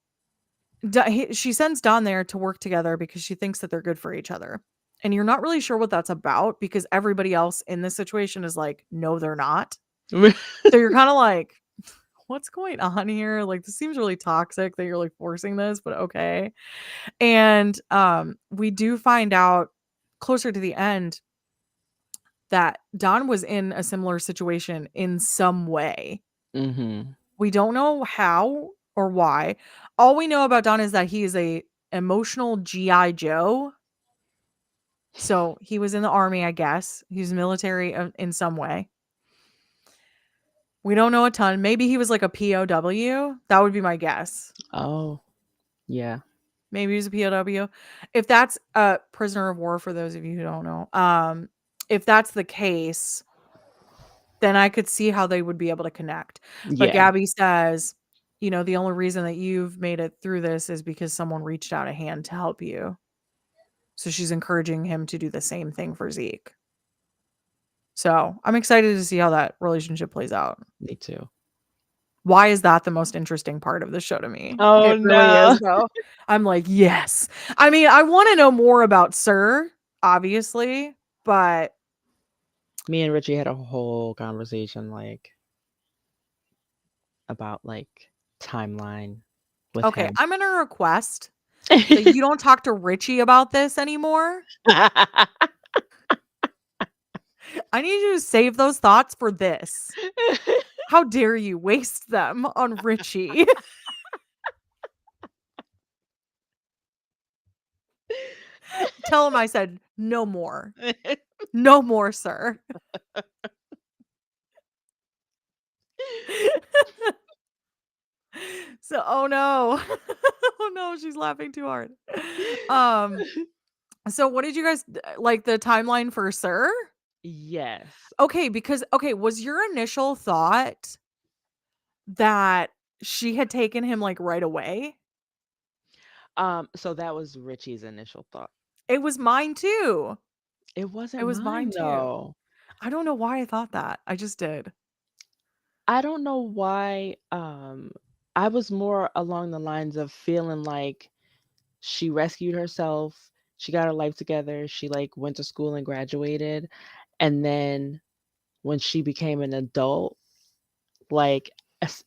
she sends Don there to work together because she thinks that they're good for each other. And you're not really sure what that's about because everybody else in this situation is like, no, they're not. So you're kind of like, what's going on here? Like, this seems really toxic that you're like forcing this, but okay. And we do find out closer to the end that Don was in a similar situation in some way. Mhm. We don't know how or why. All we know about Don is that he is a emotional GI Joe. So he was in the army, I guess. He's military in some way. We don't know a ton. Maybe he was like a POW. That would be my guess. Oh, yeah. Maybe he was a POW. If that's a prisoner of war, for those of you who don't know, if that's the case, then I could see how they would be able to connect. But Yeah. Gabby says, the only reason that you've made it through this is because someone reached out a hand to help you. So she's encouraging him to do the same thing for Zeke. So I'm excited to see how that relationship plays out. Me too. Why is that the most interesting part of the show to me? Oh, It really no. is, though. I'm like, yes. I mean, I want to know more about Sir, obviously, but Me and Richie had a whole conversation, like, about, like, timeline with okay, him. I'm going to request that you don't talk to Richie about this anymore. I need you to save those thoughts for this. How dare you waste them on Richie? Tell him I said no more. No more, sir. So, oh no. Oh no, she's laughing too hard. Um, so what did you guys like the timeline for Sir? Yes. Okay, because was your initial thought that she had taken him like right away? So that was Richie's initial thought. It was mine too. It It wasn't was mine mine, too. though. I don't know why I thought that. I just did. I don't know why, I was more along the lines of feeling like she rescued herself, she got her life together, she, like, went to school and graduated, and then when she became an adult, like,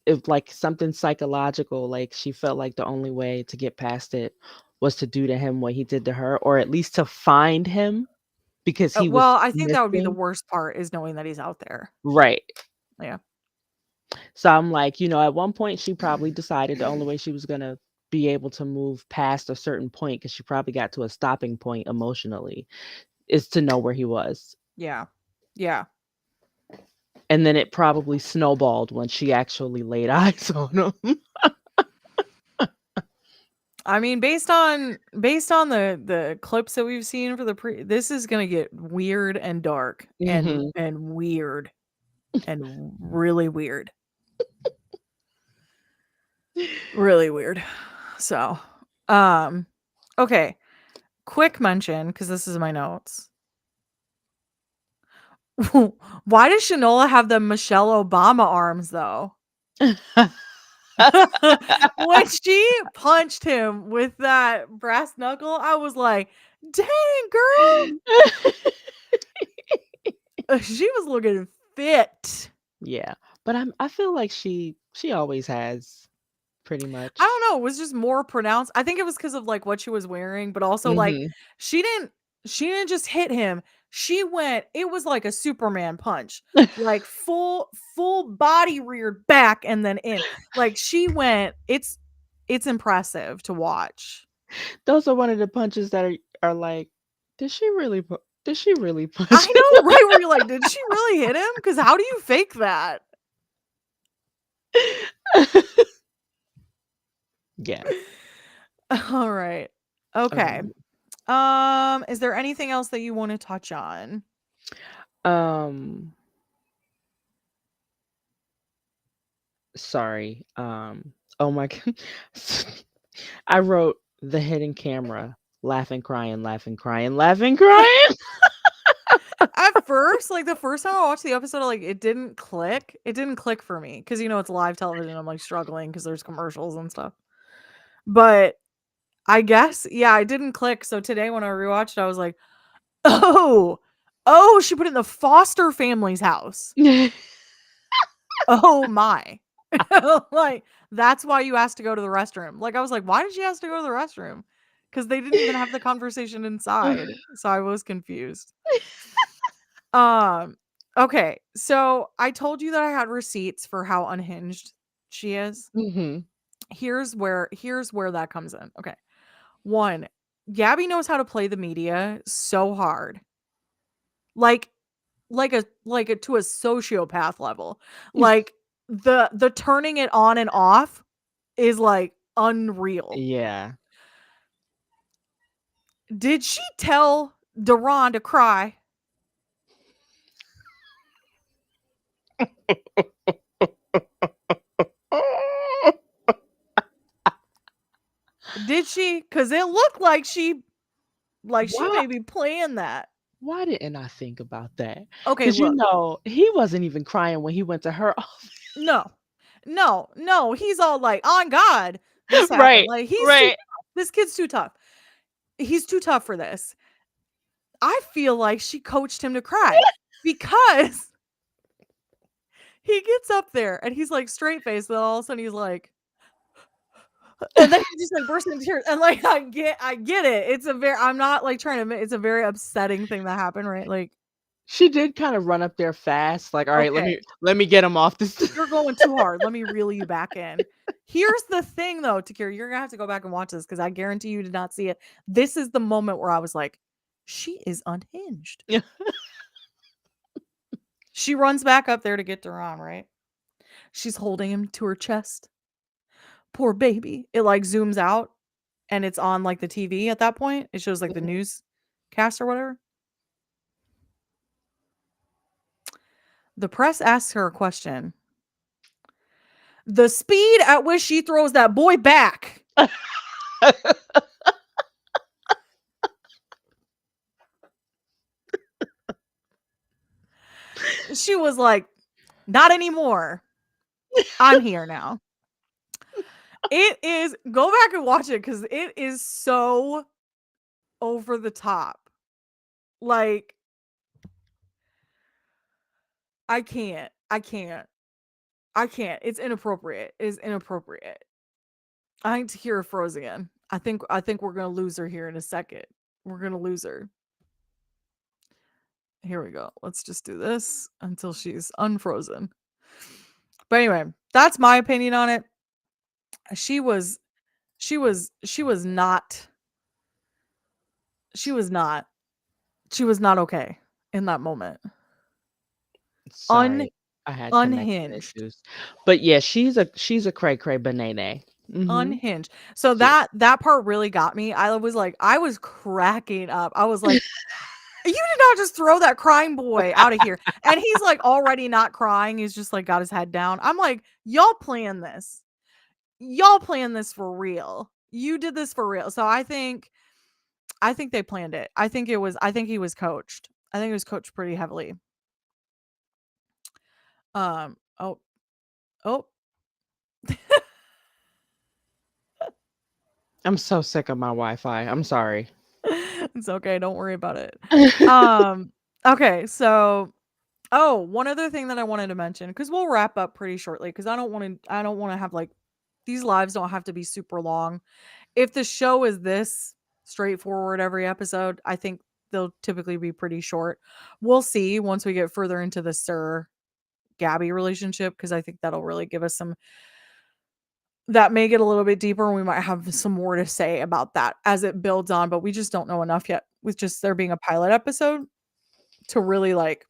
if, like, something psychological, like, she felt like the only way to get past it was to do to him what he did to her, or at least to find him because he was Well, I think that would be the missing. worst part is knowing that he's out there. Right. Yeah. So I'm like, at one point she probably decided the only way she was gonna be able to move past a certain point, because she probably got to a stopping point emotionally, is to know where he was. Yeah. Yeah. And then it probably snowballed when she actually laid eyes on him. I mean, based on the clips that we've seen for this is gonna get weird and dark and Mhm. weird and really weird. Really weird. So, um, okay. Quick mention, because this is my notes. Why does Shanola have the Michelle Obama arms though? When she punched him with that brass knuckle, I was like, dang, girl. She was looking fit. Yeah, but I feel like she always has, pretty I much. don't know, it was just more pronounced. I think it was because of, like, what she was wearing, but also, like, Mhm. she didn't she didn't just hit him. She went it was like a Superman punch, like, full body reared back and then in. Like, she went it's impressive to watch. Those are one of the punches that are like, did she really I punch know, right? Where you're like, "Did she really hit him? Because how do you fake that?" him? Yeah. Alright. Okay. Um, Is there anything else that you wanna touch on? um, sorry. Oh my god. I wrote the hidden camera, laughing, crying, laughing, crying, laughing, crying. At first, like, the first time I watched the episode, like, it didn't click. It didn't click for me because it's live television, I'm, like, struggling because there's commercials and stuff. But I guess, yeah, it didn't click, so today when I rewatched it, I was like, "Oh! Oh, she put it in the foster family's house. Oh my." Like, that's why you asked to go to the restroom. Like, I was like, "Why did she ask to go to the restroom?" Because they didn't even have the conversation inside, so I was confused. Um, okay, so I told you that I had receipts for how unhinged she is. Mhm. Here's where that comes in. Okay. One, Gabby knows how to play the media so hard. Like like a to a sociopath level. Like the turning it on and off is like unreal. Yeah. Did she tell Deron to cry? Did she? Cuz it looked like she Why may be playing that. why didn't I think about that? Okay, Because look. he wasn't even crying when he went to her office. No. No, no, he's all like, "On God, this happened." Right, Like, he's too right. tough. This kid's too tough. He's too tough for this. I feel like she coached him to cry because he gets up there and he's, like, straight faced, then all of a sudden he's like and then he just, like, bursts into tears, and, like, I get it. It's a very I'm not, like, trying to ma it's a very upsetting thing that happened, right? Like, She did kinda run up there fast, like, "Alright, okay. let me get him off this." You're going too hard. Let me reel you back in. Here's the thing though, Takira, you're gonna have to go back and watch this because I guarantee you did not see it. This is the moment where I was like, she is unhinged. Yeah. She runs back up there to get Duran, right? She's holding him to her chest. Poor baby. It like zooms out and it's on like the TV at that point. It shows like the Mhm. newscast or whatever. The press asks her a question. The speed at which she throws that boy back. She was like, not anymore. I'm here now. It is go back and watch it because it is so over the top. Like, I can't. I can't. I can't. It's inappropriate. It is inappropriate. I think Tahira froze again. I think we're gonna lose her here in a second. We're gonna lose her. Here we go. Let's just do this until she's unfrozen. But anyway, that's my opinion on it. She was she was not she was not she was not okay in that moment. Un Sorry, I had connection unhinged. issues. But yeah, she's a cray cray banana. Mhm. Unhinged. So Yeah. that part really got me. I was cracking up. I was like, "You did not just throw that crying boy out of here." And he's like already not crying. He's just like got his head down. I'm like, "Y'all plan this. Y'all plan this for real. You did this for real." So I think they planned it. I think he was coached. I think he was coached pretty heavily. Oh, oh, I'm so sick of my Wi-Fi. I'm sorry. it's okay. Don't worry about it. Okay, so one other thing that I wanted to mention because we'll wrap up pretty shortly because I don't want to have like these lives don't have to be super long. If the show is this straightforward every episode, I think they'll typically be pretty short. We'll see once we get further into the Sir Gabby relationship because I think that'll really give us some that may get a little bit deeper and we might have some more to say about that as it builds on, but we just don't know enough yet with just there being a pilot episode to really like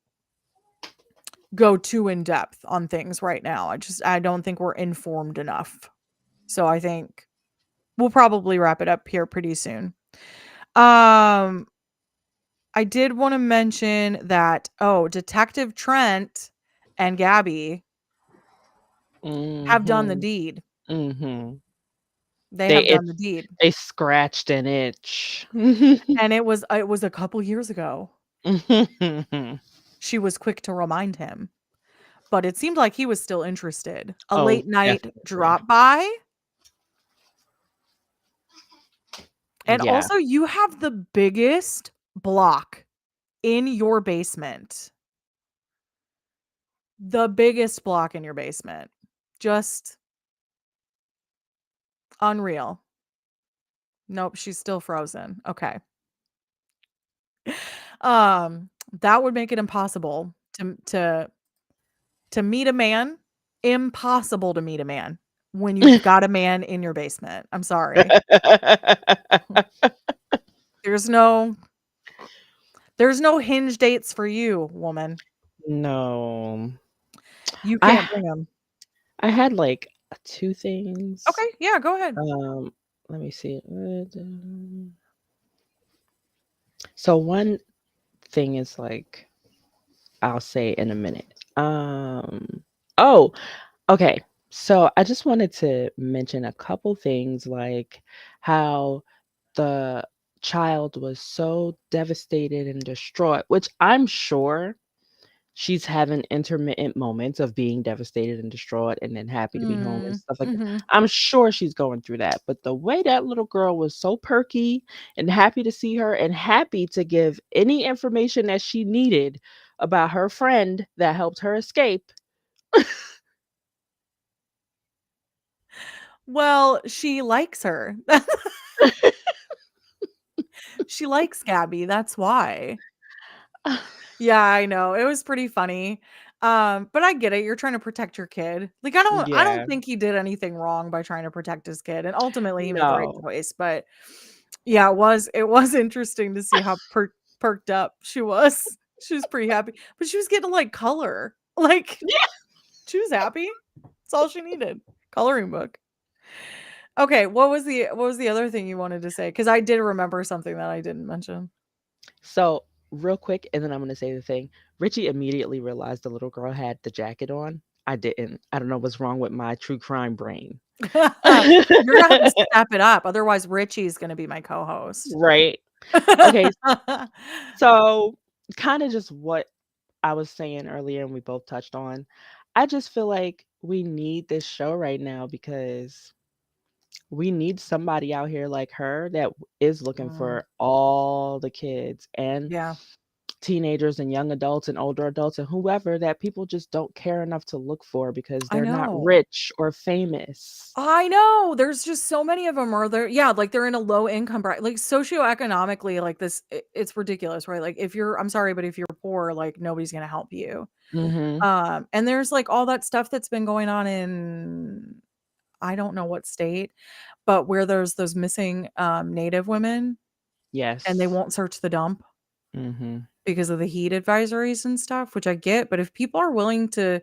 go too in depth on things right now. I don't think we're informed enough. So I think we'll probably wrap it up here pretty soon. Um I did want to mention that Detective Trent and Gabby have done the Mhm. deed. Mhm. They They have done the it's deed. they scratched an itch. And it was a couple years ago. She was quick to remind him, but it seemed like he was still interested. A Oh, late night definitely. drop by. And Yeah. also, you have the biggest block in your basement. The biggest block in your basement. Just unreal. Nope, she's still frozen. Okay. That would make it impossible to meet a man impossible to meet a man when you've got a man in your basement. I'm sorry. There's no there's no Hinge dates for you, woman. No. You I can't bring them. I had, like, 2 things. Okay, yeah, go ahead. Um, Let me see. So one thing is, like, I'll say in a minute. Oh, okay. So I just wanted to mention a couple things, like how the child was so devastated and distraught, which I'm sure she's having intermittent moments of being devastated and distraught and then happy to be home and Mm, stuff like that. mhm. I'm sure she's going through that. But the way that little girl was so perky and happy to see her and happy to give any information that she needed about her friend that helped her escape. Well, she likes her. She likes Gabby, that's why. Yeah, I know, it was pretty funny. But I get it, you're trying to protect your kid. Like, I don't Yeah. think he did anything wrong by trying to protect his kid, and ultimately he made the right No. choice, but yeah, it was interesting to see how perked up she was. She was pretty happy, but she was getting, like, color. Like, she was happy. That's all she needed. Coloring book. Okay, what was the other thing you wanted to say? Because I did remember something that I didn't mention. So, real quick, and then I'm gonna say the thing. Richie immediately realized the little girl had the jacket on. I didn't. I don't know what's wrong with my true crime brain. You're gonna have to step it up, otherwise Richie's gonna be my co-host. Right. Okay, so kinda just what I was saying earlier and we both touched on. I just feel like we need this show right now because we need somebody out here like her that is looking Mm, for all the kids and yeah, teenagers and young adults and older adults and whoever that people just don't care enough to look for because I they're not know. rich or famous. I know, there's just so many of them, or they're yeah, like, they're in a low income bracket, like, socioeconomically, like, it's ridiculous, right? Like, if you're I'm sorry, but if you're poor, like, nobody's gonna help you. Mhm. And there's, like, all that stuff that's been going on in I don't know what state, but where there's those missing, Native women, and they Yes. won't search the dump Mhm. because of the heat advisories and stuff, which I get, but if people are willing to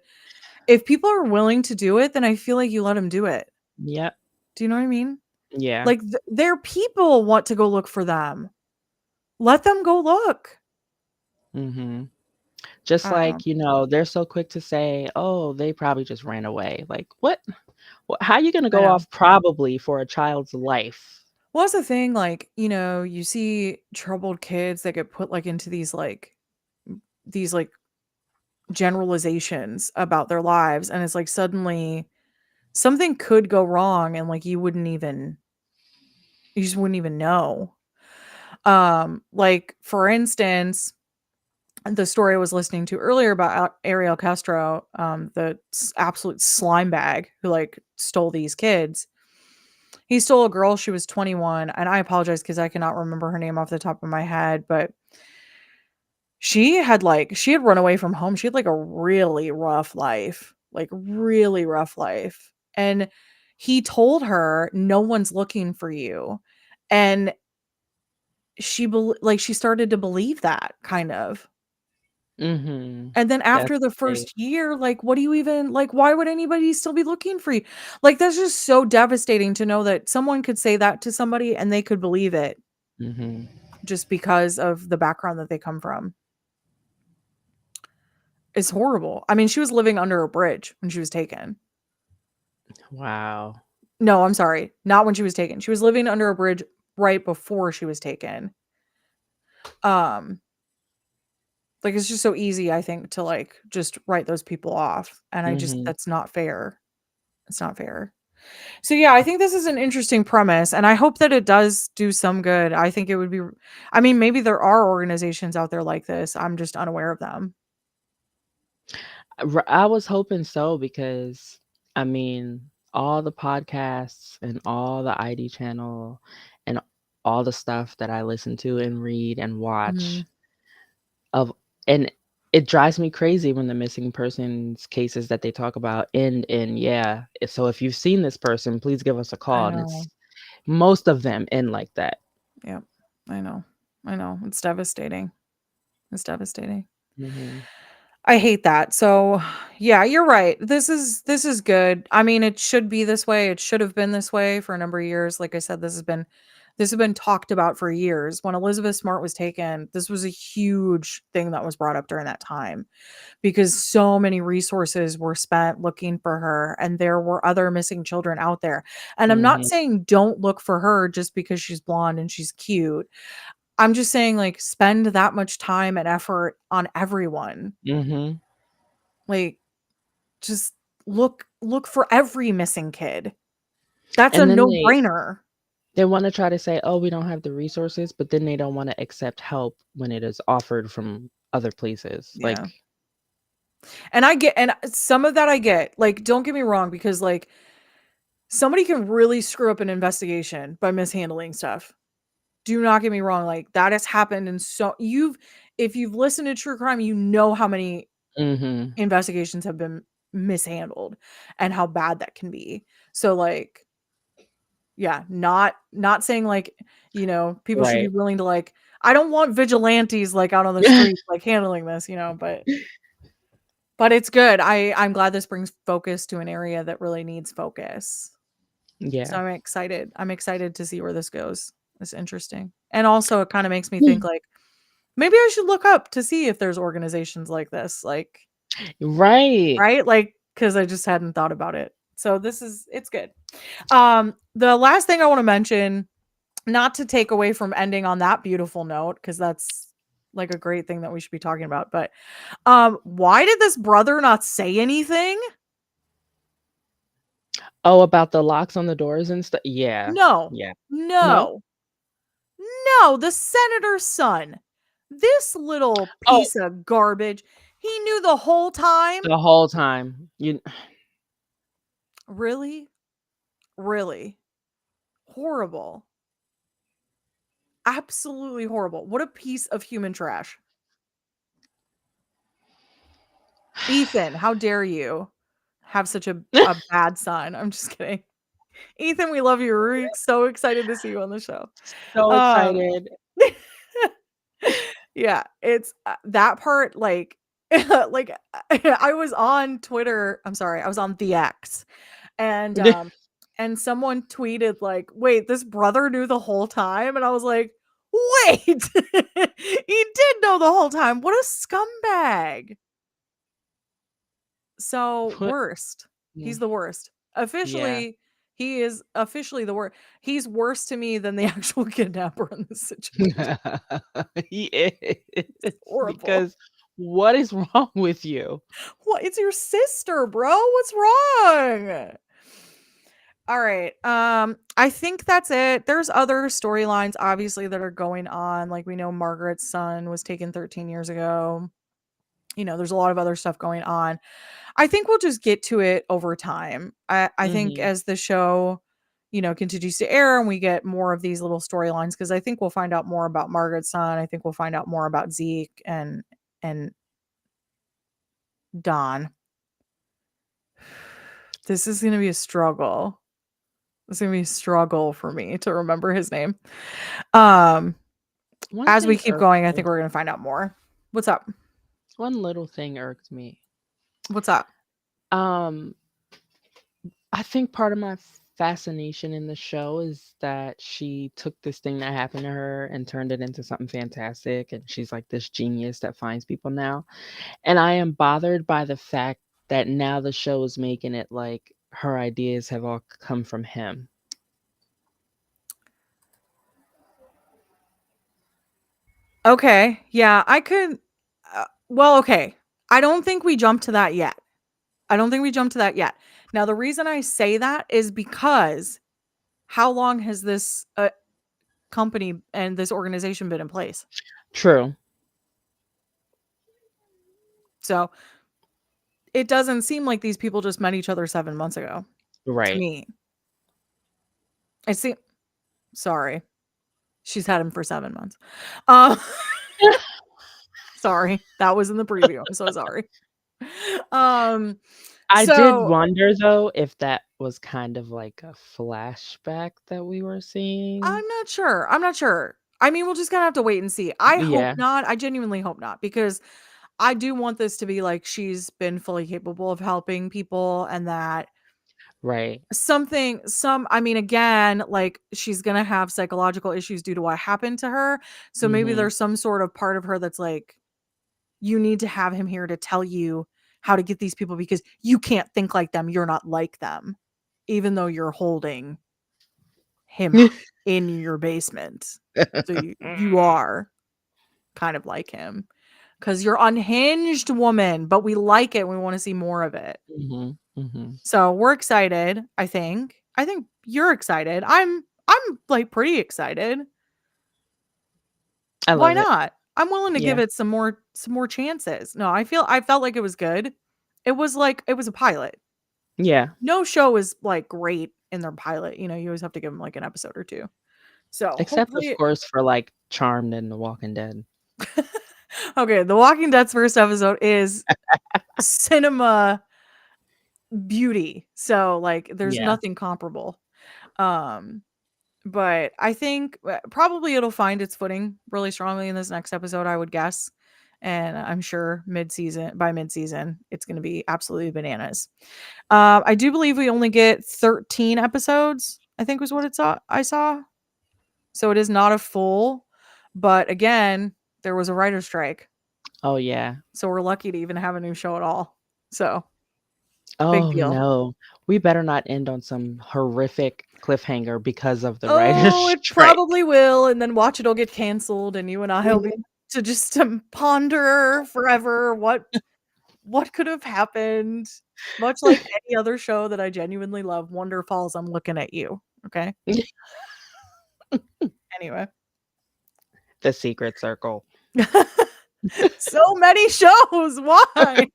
do it, then I feel like you let them do it. Yep. Do you know what I mean? Yeah. Like, their people want to go look for them. Let them go look. Mhm. Just I don't know. like, they're so quick to say, "Oh, they probably just ran away." Like, what? How you gonna I go know. off probably for a child's life? Well, that's the thing, like, you see troubled kids that get put, like, into these, like, generalizations about their lives, and it's like suddenly something could go wrong and, like, you just wouldn't even know. Like, for instance, the story I was listening to earlier about Ariel Castro, the absolute slime bag who, like, stole these kids. He stole a girl, she was 21, and I apologize because I cannot remember her name off the top of my head, but she had run away from home. She had, like, a really rough life, like, really rough life, and he told her, "No one's looking for you," and she started to believe that, kind of. Mhm. And then That's after the great. first year, like, what do you even like, why would anybody still be looking for you? Like, that's just so devastating to know that someone could say that to somebody and they could believe it Mhm. just because of the background that they come from. It's horrible. I mean, she was living under a bridge when she was taken. Wow. No, I'm sorry, not when she was taken. She was living under a bridge right before she was taken. Um, like, it's just so easy, I think, to, like, just write those people off, and Mhm. that's not fair. It's not fair. So yeah, I think this is an interesting premise, and I hope that it does do some good. I think it would be I mean, maybe there are organizations out there like this. I'm just unaware of them. I was hoping so because, I mean, all the podcasts and all the ID channel and all the stuff that I listen to and read and watch Mhm. of and it drives me crazy when the missing persons cases that they talk about end in, "Yeah, so if you've seen this person, please give us a I call," and know. it's most of them end like that. Yep. I know. I know. It's devastating. It's devastating. Mhm. I hate that. So, yeah, you're right. This is good. I mean, it should be this way. It should have been this way for a number of years. Like I said, this has been talked about for years. When Elizabeth Smart was taken, this was a huge thing that was brought up during that time because so many resources were spent looking for her and there were other missing children out there. And I'm not Mhm. saying don't look for her just because she's blonde and she's cute. I'm just saying like spend that much time and effort on everyone. Mhm. Like just look for every missing kid. That's a And then no-brainer. they wanna try to say, "Oh, we don't have the resources," but then they don't wanna accept help when it is offered from other places, Yeah. like And I get and some of that I get. Like, don't get me wrong, because like somebody can really screw up an investigation by mishandling stuff. Do not get me wrong, like that has happened and so you've if you've listened to true crime, you know how many Mhm. investigations have been mishandled and how bad that can be. So like yeah, not saying like, people should be Right. willing to like I don't want vigilantes like out on the streets like handling this, but it's good. I'm glad this brings focus to an area that really needs focus. So Yeah. I'm excited. I'm excited to see where this goes. It's interesting. And also it kind of makes me think Mm. like maybe I should look up to see if there's organizations like this, like, Right. right? Like, because I just hadn't thought about it. So it's good. The last thing I want to mention, not to take away from ending on that beautiful note, because that's like a great thing that we should be talking about. But why did this brother not say anything? Oh, about the locks on the doors and stuff. Yeah. No, Yeah. No? no, no, the senator's son. This little Oh, piece of garbage. He knew the whole time. the whole time. You Really? Really? Horrible. Absolutely horrible. What a piece of human trash. Ethan, how dare you have such a bad son? I'm just kidding. Ethan, we love you. We're so excited to see you on the show. so Um, excited. yeah, it's that part like like I was on Twitter. I'm sorry, I was on the X, and someone tweeted like, "Wait, this brother knew the whole time," and I was like, "Wait, he did know the whole time. What a scumbag!" So What worst. mm, He's the worst. yeah. Officially, he is officially the worst. He's worse to me than the actual kidnapper in this situation. He is, It's horrible. because what is wrong with you? What? It's your sister, bro. What's wrong? All right. I think that's it. There's other storylines obviously that are going on. Like we know Margaret's son was taken 13 years ago. There's a lot of other stuff going on. I think we'll just get to it over time. I think Mhm. as the show, continues to air and we get more of these little storylines, because I think we'll find out more about Margaret's son. I think we'll find out more about Zeke and Don. This is gonna be a struggle. It's gonna be a struggle for me to remember his name. Um, One as we thing keep irked going, I think me. we're gonna find out more. What's up? One little thing irked me. What's up? Um, I think part of my fascination in the show is that she took this thing that happened to her and turned it into something fantastic, and she's like this genius that finds people now. And I am bothered by the fact that now the show is making it like her ideas have all come from him. Okay, yeah, I could. Well, okay. I don't think we jumped to that yet. I don't think we jumped to that yet. Now, the reason I say that is because how long has this company and this organization been in place? True. So it doesn't seem like these people just met each other 7 months ago to Right. me. I see. Sorry. She's had him for 7 months. Um, Sorry. That was in the preview. I'm so sorry. Um, I did so wonder though if that was kind of like a flashback that we were seeing. I'm not sure. I'm not sure. I mean, we'll just gonna have to wait and see. I hope Yeah, not. I genuinely hope not because I do want this to be like she's been fully capable of helping people and that right. I mean, again, like she's gonna have psychological issues due to what happened to her. So maybe Mhm. there's some sort of part of her that's like, you need to have him here to tell you how to get these people because you can't think like them. You're not like them, even though you're holding him in your basement. So you are kind of like him because you're unhinged woman, but we like it. We want to see more of it. Mhm, mhm. So we're excited. I think you're excited. I'm like pretty excited. I Why love it. not? I'm willing to give Yeah. it some more chances. No, I felt like it was good. It was like it was a pilot. Yeah. No show is like great in their pilot. You know, you always have to give them like an episode or two. So Except of hopefully, course for like Charmed and The Walking Dead. okay. The Walking Dead's first episode is cinema beauty. So like, there's Yeah. nothing comparable. Um, but I think probably it'll find its footing really strongly in this next episode, I would guess. And I'm sure by mid season, it's going to be absolutely bananas. I do believe we only get 13 episodes, I think was what I saw. So it is not a full, but again, there was a writer's strike. Oh yeah. So we're lucky to even have a new show at all. So big Oh deal. no. We better not end on some horrific cliffhanger because of the writer's Oh, it strike. probably will. And then Watch It'll get canceled, and you and I will be Mhm. to just ponder forever what could have happened. Much like any other show that I genuinely love, Wonder Falls, I'm looking at you. Okay. Anyway. The Secret Circle. So many shows. Why?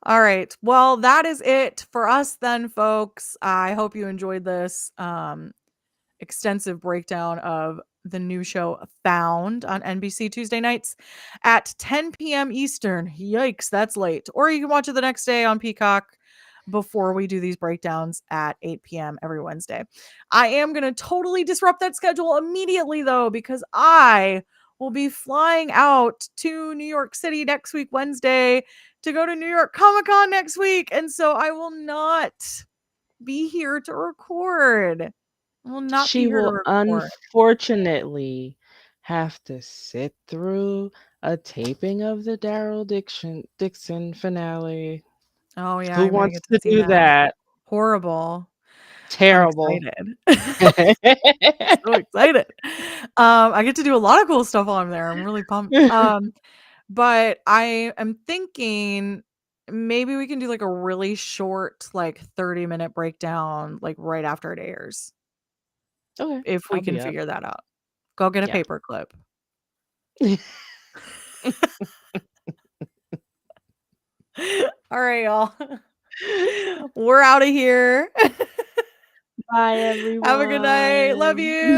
All right. Well, that is it for us then, folks. I hope you enjoyed this extensive breakdown of the new show Found on NBC Tuesday nights at 10 p.m. Eastern. Yikes, that's late. Or you can watch it the next day on Peacock before we do these breakdowns at 8 p.m. every Wednesday. I am going to totally disrupt that schedule immediately, though, because I will be flying out to New York City next week, Wednesday, to go to New York Comic Con next week. And so I will not be here to record. I will not be She here to will record. unfortunately have to sit through a taping of the Dixon finale. Oh, yeah, Who I'm gonna wants get to to see do that. that? Horrible. I'm Terrible. excited. So excited. I get to do a lot of cool stuff while I'm there. I'm really pumped. But I am thinking maybe we can do like a really short, like 30-minute breakdown, like right after it airs, Okay, if we I'll can be up. figure that out. Go get a Yeah. paperclip. All right, y'all. We're out of here. Bye, Have a good night. Love everyone. you.